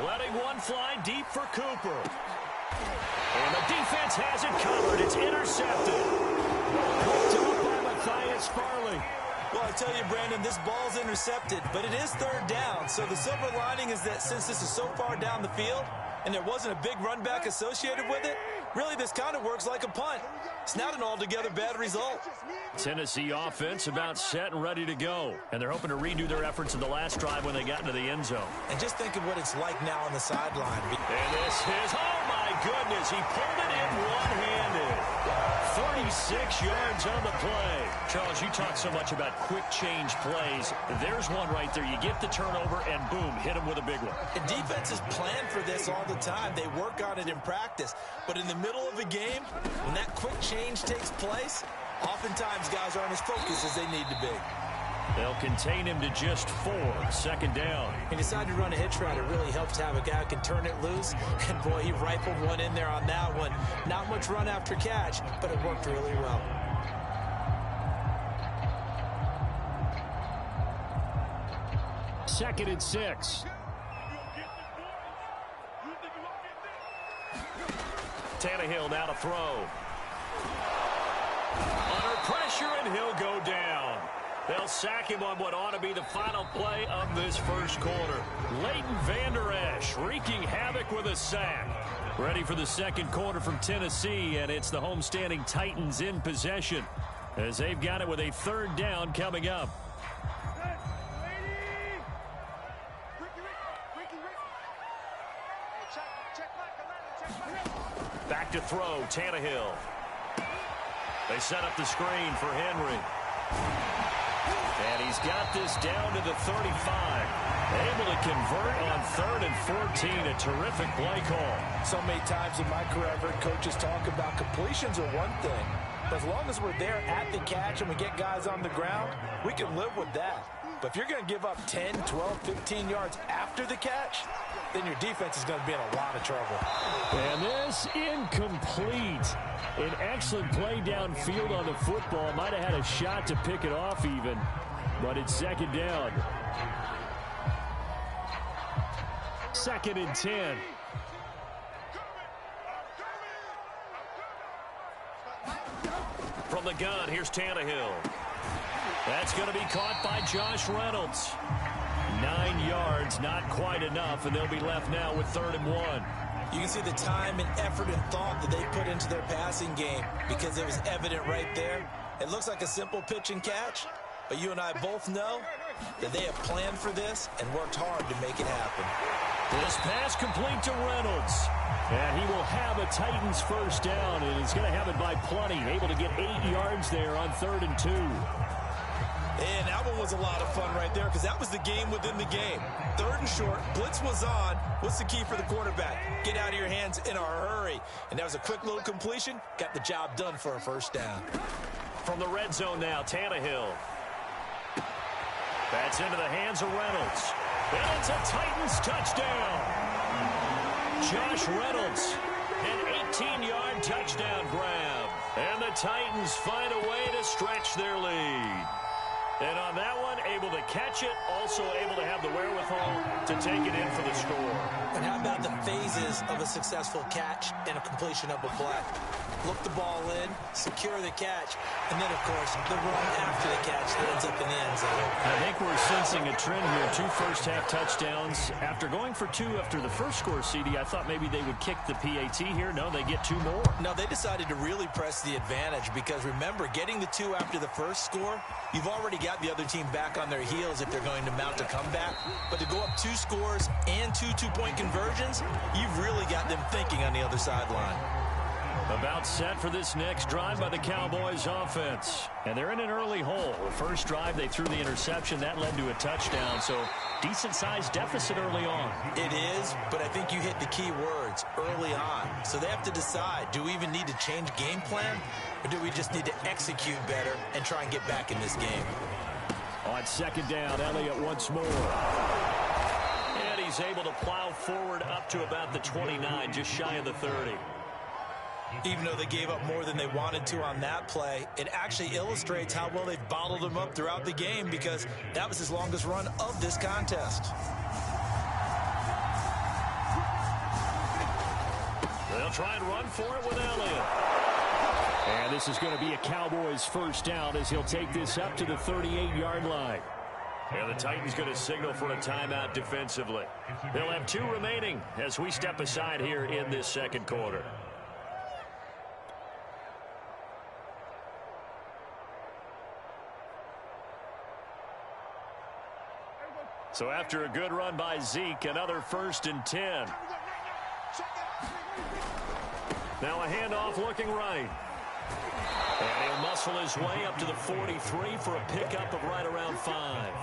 Letting one fly deep for Cooper. And the defense has it covered. It's intercepted. Picked up by Matthias Farley. Well, I tell you, Brandon, this ball's intercepted, but it is 3rd down. So the silver lining is that since this is so far down the field and there wasn't a big run back associated with it, Really, this kind of works like a punt. It's not an altogether bad result. Tennessee offense about set and ready to go. And they're hoping to redo their efforts in the last drive when they got into the end zone. And just think of what it's like now on the sideline. And this is, oh my goodness, he pulled it in one-handed. 36 yards on the play. Charles, you talk so much about quick change plays. There's one right there. You get the turnover and boom, hit him with a big one. And defenses plan for this all the time. They work on it in practice. But in the middle of a game, when that quick change takes place, oftentimes guys aren't as focused as they need to be. They'll contain him to just 4. Second down. He decided to run a hitch route. It really helps to have a guy who can turn it loose. And, boy, he rifled one in there on that one. Not much run after catch, but it worked really well. Second and 6. Tannehill now to throw. Under pressure, and he'll go down. They'll sack him on what ought to be the final play of this first quarter. Leighton Vander Esch wreaking havoc with a sack. Ready for the second quarter from Tennessee, and it's the homestanding Titans in possession as they've got it with a third down coming up. Back to throw, Tannehill. They set up the screen for Henry. And he's got this down to the 35. Able to convert on 3rd and 14. A terrific play call. So many times in my career, I've heard coaches talk about completions are one thing. But as long as we're there at the catch and we get guys on the ground, we can live with that. But if you're going to give up 10, 12, 15 yards after the catch, then your defense is going to be in a lot of trouble. And this incomplete. An excellent play downfield on the football. Might have had a shot to pick it off even, but it's second down. 2nd and 10. From the gun, here's Tannehill. That's going to be caught by Josh Reynolds. 9 yards, not quite enough, and they'll be left now with 3rd and 1. You can see the time and effort and thought that they put into their passing game because it was evident right there. It looks like a simple pitch and catch, but you and I both know that they have planned for this and worked hard to make it happen. This pass complete to Reynolds. And he will have a Titans first down, and he's going to have it by plenty. Able to get 8 yards there on 3rd and 2. And that one was a lot of fun right there because that was the game within the game. 3rd and short, blitz was on. What's the key for the quarterback? Get out of your hands in a hurry. And that was a quick little completion. Got the job done for a first down. From the red zone now, Tannehill. That's into the hands of Reynolds. And it's a Titans touchdown. Josh Reynolds, an 18-yard touchdown grab. And the Titans find a way to stretch their lead. And on that one, able to catch it, also able to have the wherewithal to take it in for the score. And how about the phases of a successful catch and a completion of a play? Look the ball in, secure the catch, and then, of course, the run after the catch that ends up in the end zone. I think we're sensing a trend here. 2 first-half touchdowns. After going for 2 after the first score, CD, I thought maybe they would kick the PAT here. No, they get 2 more. No, they decided to really press the advantage because, remember, getting the 2 after the first score, you've already got the other team back on their heels if they're going to mount a comeback. But to go up 2 scores and 2 two-point conversions, you've really got them thinking on the other sideline. About set for this next drive by the Cowboys offense. And they're in an early hole. The first drive, they threw the interception. That led to a touchdown. So decent-sized deficit early on. It is, but I think you hit the key words early on. So they have to decide, do we even need to change game plan? Or do we just need to execute better and try and get back in this game? On second down, Elliott once more. And he's able to plow forward up to about the 29, just shy of the 30. Even though they gave up more than they wanted to on that play, it actually illustrates how well they've bottled them up throughout the game because that was his longest run of this contest. They'll try and run for it with Elliott. And this is going to be a Cowboys first down as he'll take this up to the 38-yard line. And the Titans going to signal for a timeout defensively. They'll have 2 remaining as we step aside here in this second quarter. So after a good run by Zeke, another 1st and 10. Now a handoff looking right. And he'll muscle his way up to the 43 for a pickup of right around 5.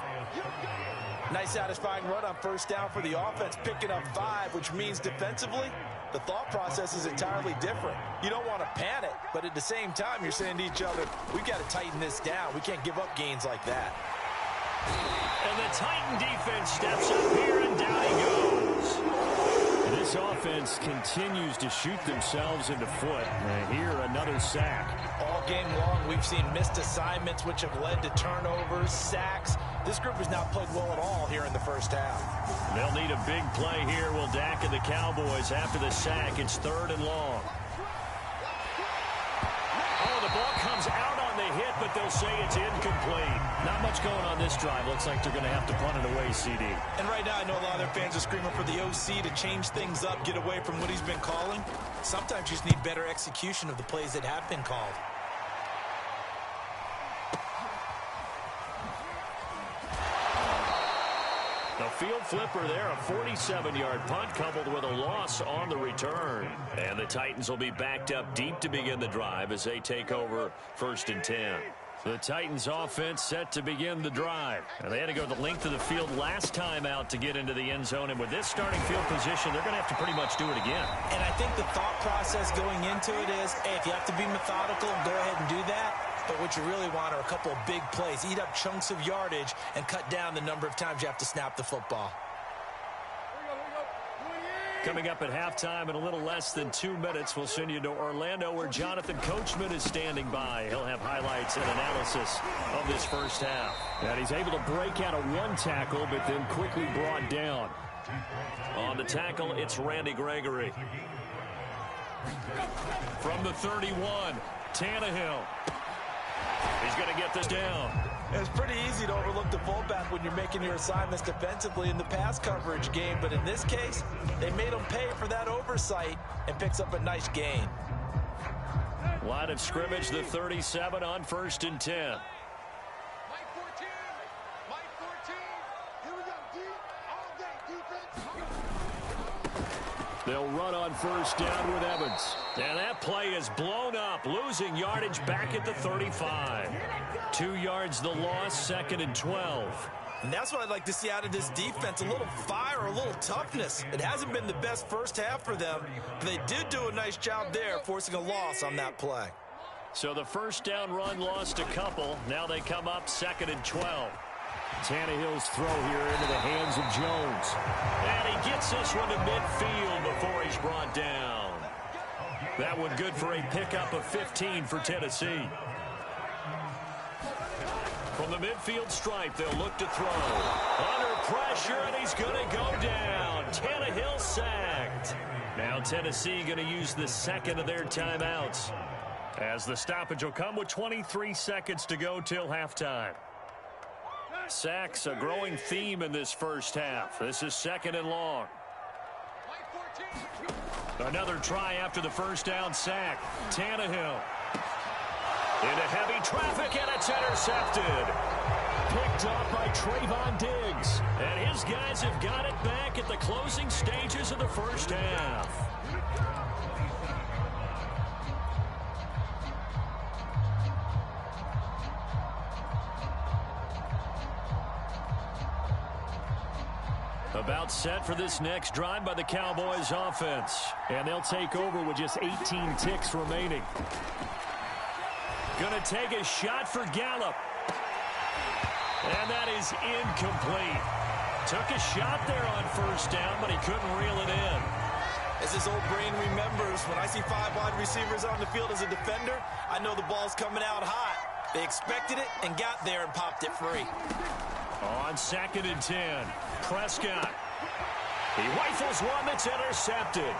Nice satisfying run on 1st down for the offense, picking up 5, which means defensively, the thought process is entirely different. You don't want to panic, but at the same time, you're saying to each other, we've got to tighten this down. We can't give up gains like that. And the Titan defense steps up here, and down he goes. This offense continues to shoot themselves in the foot. And here, another sack. All game long, we've seen missed assignments, which have led to turnovers, sacks. This group has not played well at all here in the 1st half. They'll need a big play here, will Dak and the Cowboys after the sack. It's 3rd and long. Oh, the ball comes out on the hit, but they'll say it's incomplete. Not much going on this drive. Looks like they're going to have to punt it away, CD. And right now, I know a lot of their fans are screaming for the OC to change things up, get away from what he's been calling. Sometimes you just need better execution of the plays that have been called. A field flipper there, a 47-yard punt coupled with a loss on the return. And the Titans will be backed up deep to begin the drive as they take over 1st and 10. The Titans offense set to begin the drive. And they had to go the length of the field last time out to get into the end zone. And with this starting field position, they're going to have to pretty much do it again. And I think the thought process going into it is, hey, if you have to be methodical, go ahead and do that. But what you really want are a couple of big plays. Eat up chunks of yardage and cut down the number of times you have to snap the football. Coming up at halftime in a little less than 2 minutes, we'll send you to Orlando where Jonathan Coachman is standing by. He'll have highlights and analysis of this 1st half. And he's able to break out of 1 tackle, but then quickly brought down. On the tackle, it's Randy Gregory. From the 31, Tannehill. He's going to get this down. It's pretty easy to overlook the fullback when you're making your assignments defensively in the pass coverage game. But in this case, they made him pay for that oversight and picks up a nice gain. Line of scrimmage, the 37 on 1st and 10. They'll run on 1st down with Evans. And that play is blown up, losing yardage back at the 35. 2 yards the loss, 2nd and 12. And that's what I'd like to see out of this defense, a little fire, a little toughness. It hasn't been the best 1st half for them, but they did do a nice job there, forcing a loss on that play. So the 1st down run lost a couple. Now they come up 2nd and 12. Tannehill's throw here into the hands of Jones. And he gets this one to midfield before he's brought down. That one good for a pickup of 15 for Tennessee. From the midfield stripe, they'll look to throw. Under pressure, and he's going to go down. Tannehill sacked. Now Tennessee going to use the 2nd of their timeouts, as the stoppage will come with 23 seconds to go till halftime. Sacks, a growing theme in this 1st half. This is 2nd and long. Another try after the 1st down sack. Tannehill. Into heavy traffic, and it's intercepted. Picked up by Trayvon Diggs. And his guys have got it back at the closing stages of the 1st half. About set for this next drive by the Cowboys offense. And they'll take over with just 18 ticks remaining. Going to take a shot for Gallup. And that is incomplete. Took a shot there on 1st down, but he couldn't reel it in. As his old brain remembers, when I see 5 wide receivers on the field as a defender, I know the ball's coming out hot. They expected it and got there and popped it free. On 2nd and 10, Prescott. He rifles one that's intercepted.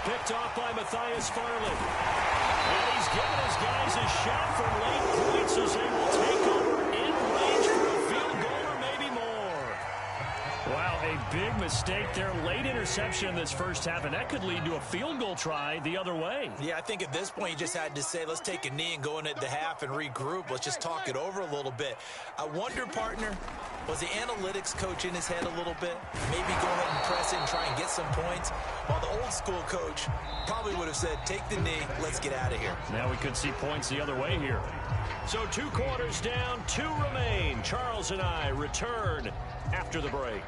Picked off by Matthias Farley. And he's given his guys a shot for late points as they will take over in range for a field goal or maybe more. Wow, a A big mistake there. Late interception in this first half, and that could lead to a field goal try the other way. Yeah, I think at this point you just had to say, let's take a knee and go into the half and regroup. Let's just talk it over a little bit. I wonder, partner, was the analytics coach in his head a little bit? Maybe go ahead and press it and try and get some points. While the old school coach probably would have said, take the knee, let's get out of here. Now we could see points the other way here. So 2 quarters down, 2 remain. Charles and I return after the break.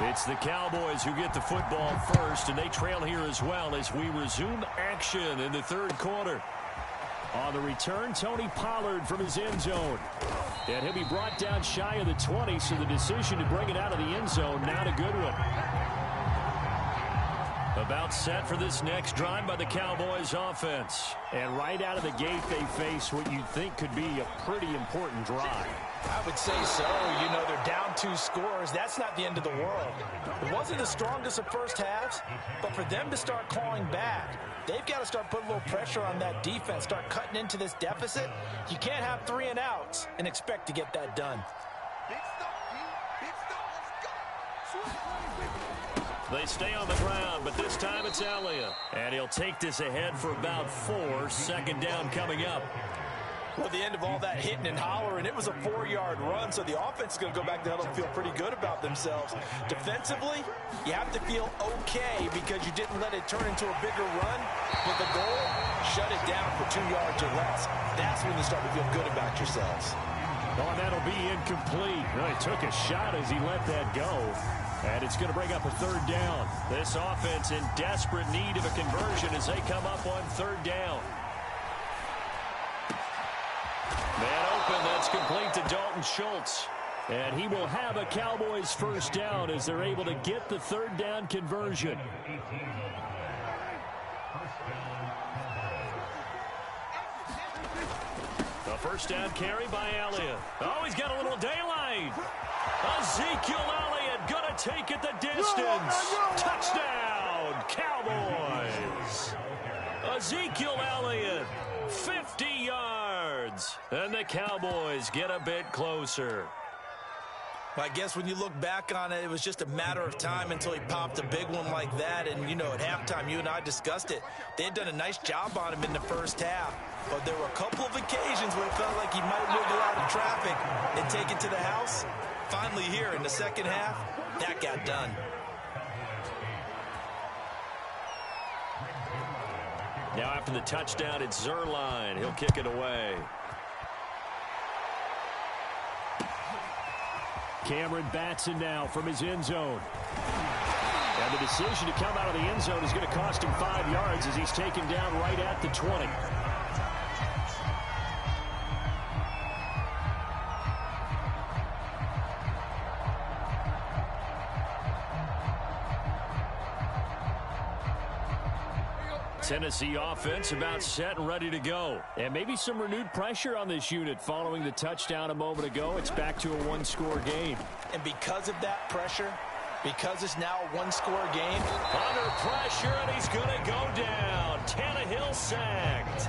It's the Cowboys who get the football first, and they trail here as well as we resume action in the third quarter. On the return, Tony Pollard from his end zone. And he'll be brought down shy of the 20, so the decision to bring it out of the end zone, not a good one. About set for this next drive by the Cowboys offense. And right out of the gate, they face what you think could be a pretty important drive. I would say so. You know, they're down 2 scores. That's not the end of the world. It wasn't the strongest of first halves, but for them to start clawing back, they've got to start putting a little pressure on that defense, start cutting into this deficit. You can't have 3 and outs and expect to get that done. They stay on the ground, but this time it's Elliott. And he'll take this ahead for about 4. Second down coming up. Well, the end of all that hitting and hollering, it was a 4-yard run, so the offense is going to go back to huddle and feel pretty good about themselves. Defensively, you have to feel okay because you didn't let it turn into a bigger run. But the goal, shut it down for 2 yards or less. That's when you start to feel good about yourselves. Oh, and that'll be incomplete. Well, he took a shot as he let that go. And it's going to bring up a 3rd down. This offense in desperate need of a conversion as they come up on 3rd down. Man open, that's complete to Dalton Schultz. And he will have a Cowboys first down as they're able to get the 3rd down conversion. The first down carry by Elliott. Oh, he's got a little daylight. Ezekiel Elliott going to take it the distance. Touchdown, Cowboys. Ezekiel Elliott, 50 yards. And the Cowboys get a bit closer. I guess when you look back on it, it was just a matter of time until he popped a big one like that. And, you know, at halftime, you and I discussed it. They had done a nice job on him in the first half. But there were a couple of occasions where it felt like he might wiggle out of traffic and take it to the house. Finally here in the second half, that got done. Now after the touchdown, it's Zerline. He'll kick it away. Cameron Batson now from his end zone. And the decision to come out of the end zone is going to cost him 5 yards as he's taken down right at the 20. Tennessee offense about set and ready to go. And maybe some renewed pressure on this unit following the touchdown a moment ago. It's back to a 1-score game. And because of that pressure, because it's now a 1-score game. Under pressure, and he's going to go down. Tannehill sacked.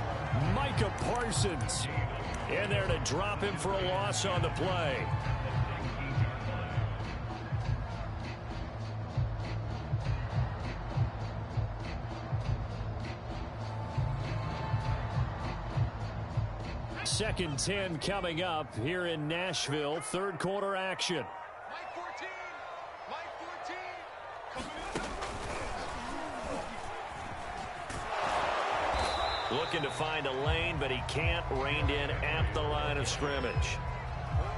Micah Parsons in there to drop him for a loss on the play. Second 10 coming up here in Nashville. Third quarter action. Looking to find a lane, but he can't. Reined in at the line of scrimmage.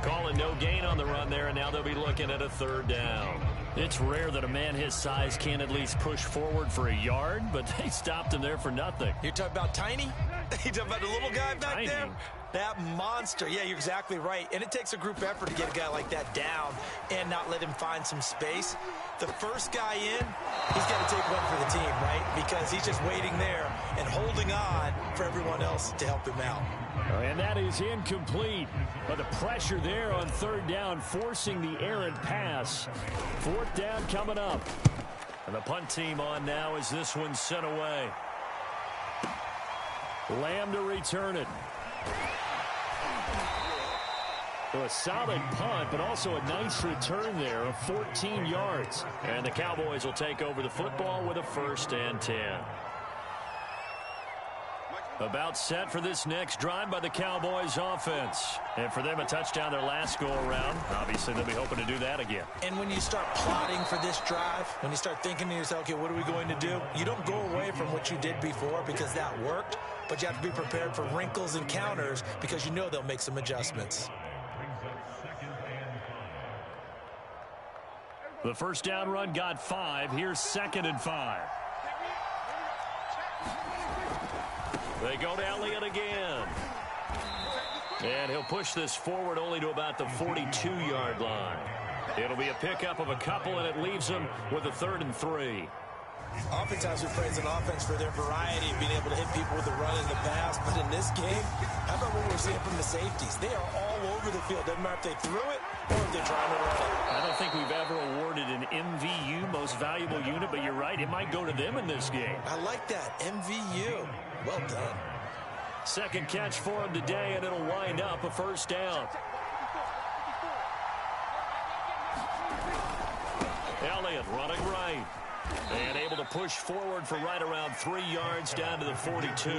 Calling no gain on the run there, and now they'll be looking at a 3rd down. It's rare that a man his size can at least push forward for a yard, but they stopped him there for nothing. You're talking about Tiny? You're talking about the little guy back Tiny. there? That monster. Yeah, you're exactly right. And it takes a group effort to get a guy like that down and not let him find some space. The first guy in, he's got to take one for the team, right? Because he's just waiting there and holding on for everyone else to help him out. And that is incomplete. But the pressure there on 3rd down, forcing the errant pass. 4th down coming up. And the punt team on now as this one's sent away. Lamb to return it. Well, a solid punt, but also a nice return there of 14 yards. And the Cowboys will take over the football with a 1st and 10. About set for this next drive by the Cowboys offense. And for them, a touchdown their last go-around. Obviously, they'll be hoping to do that again. And when you start plotting for this drive, when you start thinking to yourself, okay, what are we going to do? You don't go away from what you did before because that worked, but you have to be prepared for wrinkles and counters because you know they'll make some adjustments. The first down run got 5. Here's 2nd and 5. They go to Elliott again. And he'll push this forward only to about the 42-yard line. It'll be a pickup of a couple, and it leaves them with a 3rd and 3. Oftentimes we praise an offense for their variety of being able to hit people with the run and the pass. But in this game, how about what we're seeing from the safeties? They are all over the field. Doesn't matter if they threw it or if they're trying to run it. I don't think we've ever awarded an MVU, most valuable unit, but you're right, it might go to them in this game. I like that, MVU. Well done. 2nd catch for him today, and it'll wind up a 1st down. Elliott running right. And able to push forward for right around 3 yards down to the 42.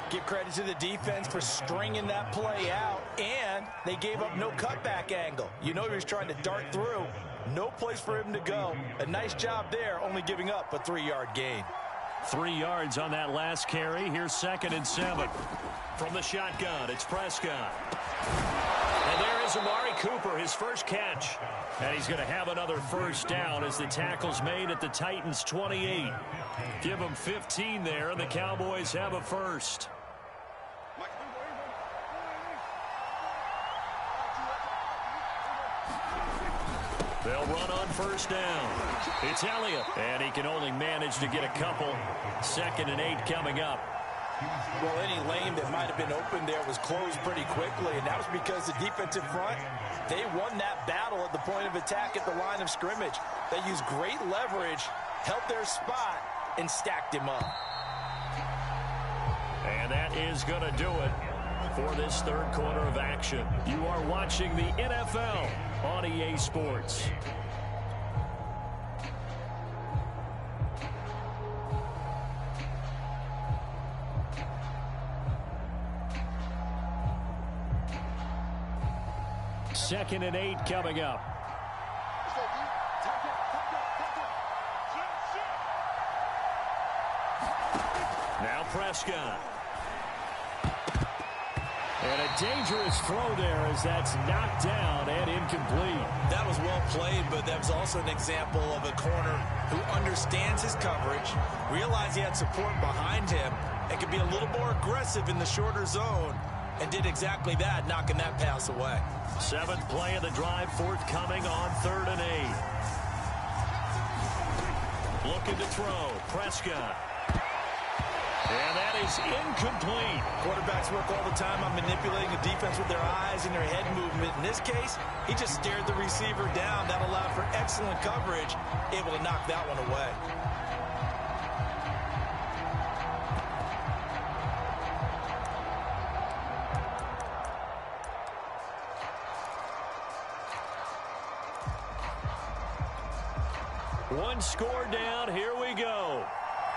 Give credit to the defense for stringing that play out, and they gave up no cutback angle. You know he was trying to dart through. No place for him to go. A nice job there, only giving up a 3-yard gain. 3 yards on that last carry. Here's 2nd and 7. From the shotgun, it's Prescott. And there is Amari Cooper, his first catch. And he's going to have another 1st down as the tackle's made at the Titans' 28. Give them 15 there, and the Cowboys have a 1st. They'll run on 1st down. It's Elliott, and he can only manage to get a couple. 2nd and 8 coming up. Well, any lane that might have been open there was closed pretty quickly, and that was because the defensive front, they won that battle at the point of attack at the line of scrimmage. They used great leverage, held their spot, and stacked him up. And that is going to do it for this 3rd quarter of action. You are watching the NFL on EA Sports. Second and 8 coming up. Now Prescott. And a dangerous throw there as that's knocked down and incomplete. That was well played, but that was also an example of a corner who understands his coverage, realized he had support behind him, and could be a little more aggressive in the shorter zone, and did exactly that, knocking that pass away. 7th play of the drive, forthcoming on 3rd and 8. Looking to throw, Prescott. And that is incomplete. Quarterbacks work all the time on manipulating the defense with their eyes and their head movement. In this case, he just stared the receiver down. That allowed for excellent coverage, able to knock that one away. One score down. Here we go.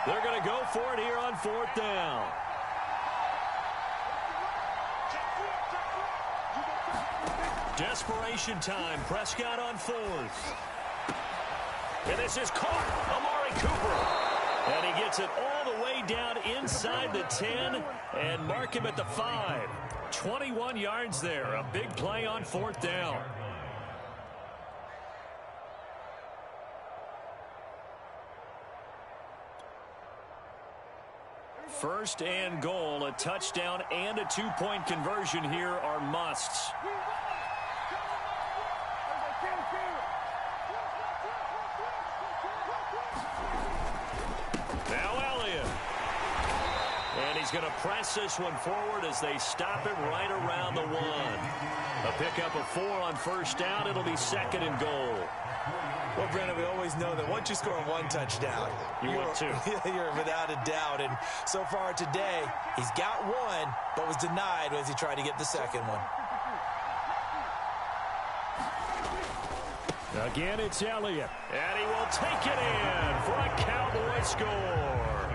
They're going to go for it here on 4th down. Desperation time. Prescott on 4th. And this is caught. Amari Cooper. And he gets it all the way down inside the 10 and mark him at the 5. 21 yards there. A big play on 4th down. First and goal, a touchdown and a 2-point conversion here are musts. Now Elliott. And he's going to press this one forward as they stop him right around the 1. A pickup of 4 on 1st down. It'll be 2nd and goal. Well, Brandon, we always know that once you score 1 touchdown, you're without a doubt. And so far today, he's got 1, but was denied as he tried to get the 2nd one. Again, it's Elliott. And he will take it in for a Cowboy score.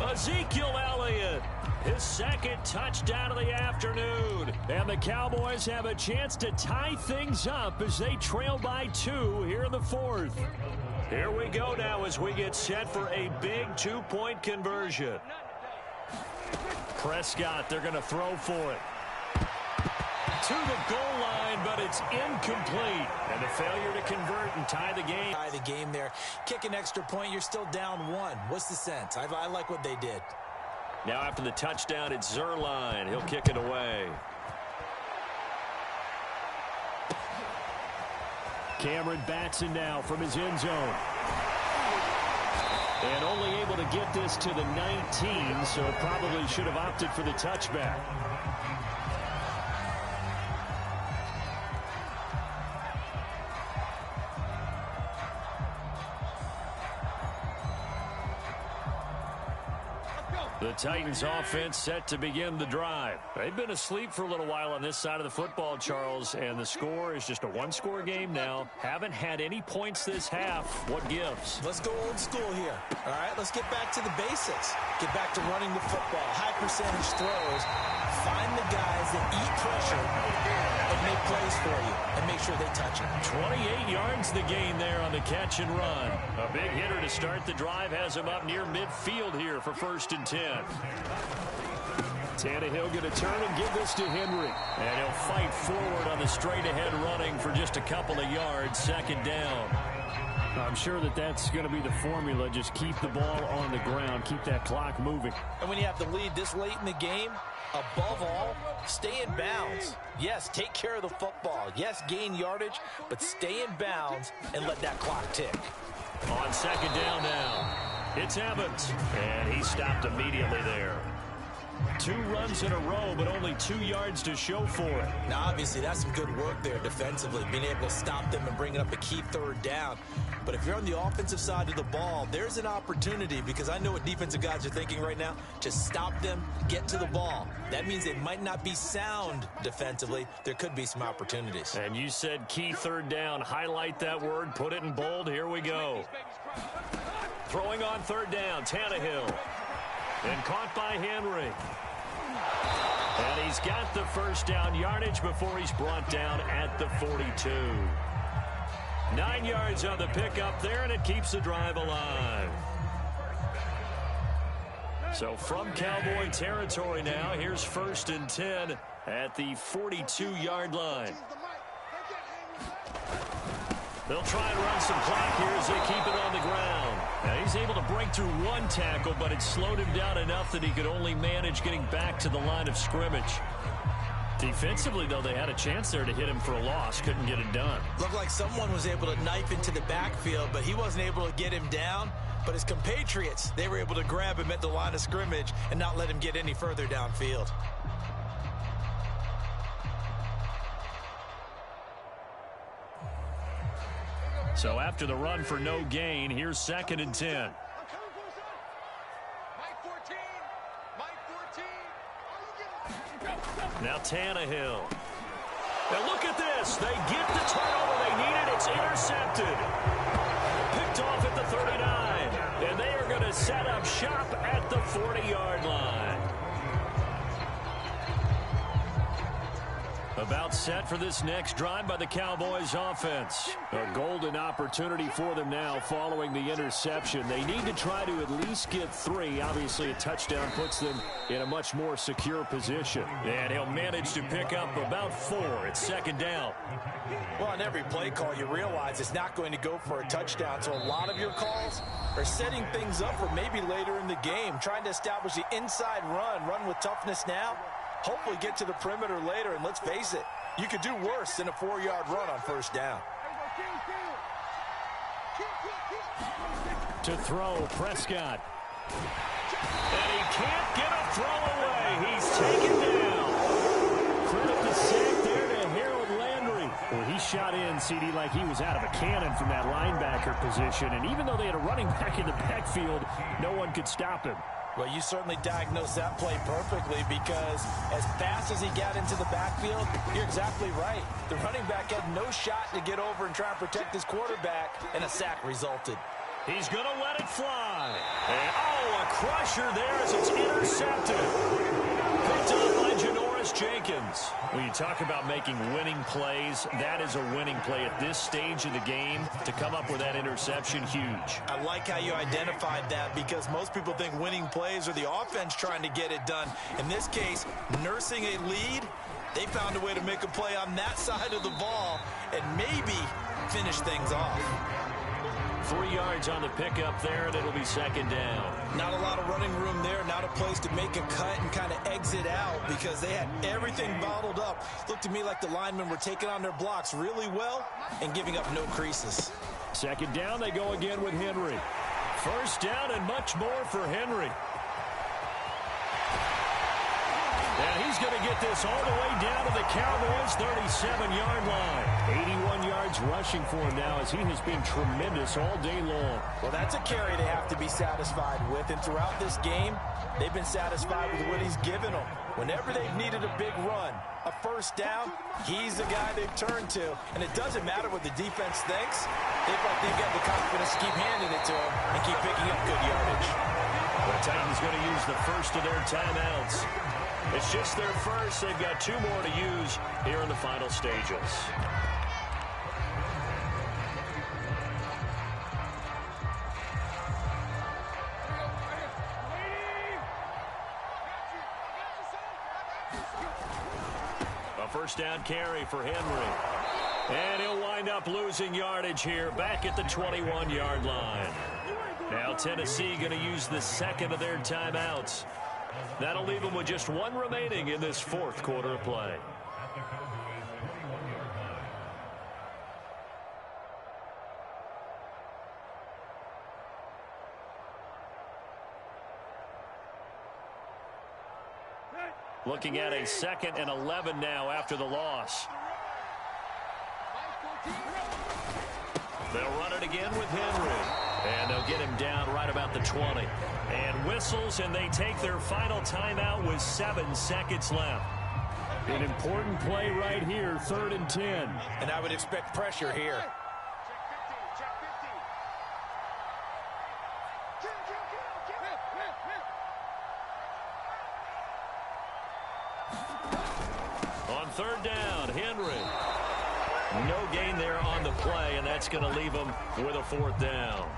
Ezekiel Elliott, his second touchdown of the afternoon. And the Cowboys have a chance to tie things up as they trail by 2 here in the 4th. Here we go now as we get set for a big 2-point conversion. Prescott, they're going to throw for it. To the goal line, but it's incomplete. And a failure to convert and tie the game. Tie the game there. Kick an extra point, you're still down 1. What's the sense? I like what they did. Now after the touchdown, it's Zerline. He'll kick it away. Cameron Batson now from his end zone. And only able to get this to the 19, so probably should have opted for the touchback. The Titans offense set to begin the drive. They've been asleep for a little while on this side of the football, Charles, and the score is just a one-score game now. Haven't had any points this half. What gives? Let's go old school here. All right, let's get back to the basics. Get back to running the football, high percentage throws. Find the guys that eat pressure and make plays for you and make sure they touch it. 28 yards the gain there on the catch and run. A big hitter to start the drive has him up near midfield here for 1st and 10. Tannehill going to turn and give this to Henry. And he'll fight forward on the straight-ahead running for just a couple of yards. 2nd down. I'm sure that's going to be the formula. Just keep the ball on the ground. Keep that clock moving. And when you have the lead this late in the game, above all, stay in bounds. Yes, take care of the football. Yes, gain yardage, but stay in bounds and let that clock tick. On 2nd down now, it's Evans. And he stopped immediately there. 2 runs in a row, but only 2 yards to show for it. Now, obviously, that's some good work there defensively, being able to stop them and bring it up a key 3rd down. But if you're on the offensive side of the ball, there's an opportunity, because I know what defensive guys are thinking right now. Just stop them, get to the ball. That means they might not be sound defensively. There could be some opportunities. And you said key 3rd down. Highlight that word, put it in bold. Here we go. Throwing on 3rd down, Tannehill. And caught by Henry. And he's got the 1st down yardage before he's brought down at the 42. 9 yards on the pickup there, and it keeps the drive alive. So from Cowboy territory now, here's 1st and 10 at the 42-yard line. They'll try and run some clock here as they keep it on the ground. Now he's able to break through 1 tackle, but it slowed him down enough that he could only manage getting back to the line of scrimmage. Defensively, though, they had a chance there to hit him for a loss. Couldn't get it done. Looked like someone was able to knife into the backfield, but he wasn't able to get him down. But his compatriots, they were able to grab him at the line of scrimmage and not let him get any further downfield. So after the run for no gain, here's 2nd and 10. Now Tannehill. Now look at this. They get the turnover they needed. It's intercepted. Picked off at the 39. And they are going to set up shop at the 40-yard line. About set for this next drive by the Cowboys offense. A golden opportunity for them now following the interception. They need to try to at least get 3. Obviously, a touchdown puts them in a much more secure position. And he'll manage to pick up about 4. It's 2nd down. Well, on every play call, you realize it's not going to go for a touchdown. So a lot of your calls are setting things up for maybe later in the game, trying to establish the inside run with toughness now. Hopefully get to the perimeter later, and let's face it, you could do worse than a 4-yard run on 1st down. To throw, Prescott. And he can't get a throw away. He's taken down. Credit the sack there to Harold Landry. Well, he shot in, CD, like he was out of a cannon from that linebacker position. And even though they had a running back in the backfield, no one could stop him. Well, you certainly diagnosed that play perfectly because as fast as he got into the backfield, you're exactly right. The running back had no shot to get over and try and protect his quarterback, and a sack resulted. He's going to let it fly. And, oh, a crusher there as it's intercepted. Picked up by Janoris Jenkins. When you talk about making winning plays, that is a winning play at this stage of the game. To come up with that interception, huge. I like how you identified that because most people think winning plays are the offense trying to get it done. In this case, nursing a lead, they found a way to make a play on that side of the ball and maybe finish things off. 3 yards on the pickup there, and it'll be second down. Not a lot of running room there, not a place to make a cut and kind of exit out because they had everything bottled up. Looked to me like the linemen were taking on their blocks really well and giving up no creases. Second down, they go again with Henry. First down and much more for Henry. And he's going to get this all the way down to the Cowboys' 37-yard line. 81 yards rushing for him now as he has been tremendous all day long. Well, that's a carry they have to be satisfied with. And throughout this game, they've been satisfied with what he's given them. Whenever they've needed a big run, a first down, he's the guy they've turned to. And it doesn't matter what the defense thinks. They've got the confidence to keep handing it to him and keep picking up good yardage. The Titans going to use the first of their timeouts. It's just their first. They've got 2 more to use here in the final stages. A first down carry for Henry. And he'll wind up losing yardage here back at the 21-yard line. Now Tennessee going to use the second of their timeouts. That'll leave them with just 1 remaining in this 4th quarter of play. Looking at a 2nd and 11 now after the loss. They'll run it again with Henry. And they'll get him down right about the 20. And whistles, and they take their final timeout with 7 seconds left. An important play right here, 3rd and 10. And I would expect pressure here. On 3rd down, Henry. No gain there on the play, and that's going to leave him with a 4th down.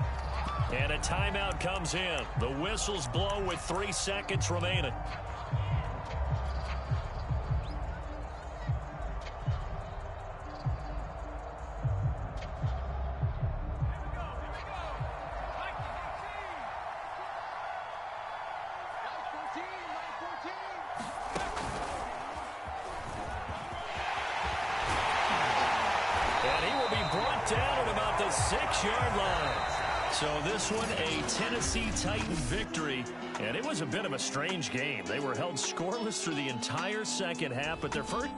And a timeout comes in. The whistles blow with 3 seconds remaining. And he will be brought down at about the 6-yard line. So this one, a Tennessee Titan victory, and it was a bit of a strange game. They were held scoreless through the entire second half, but their first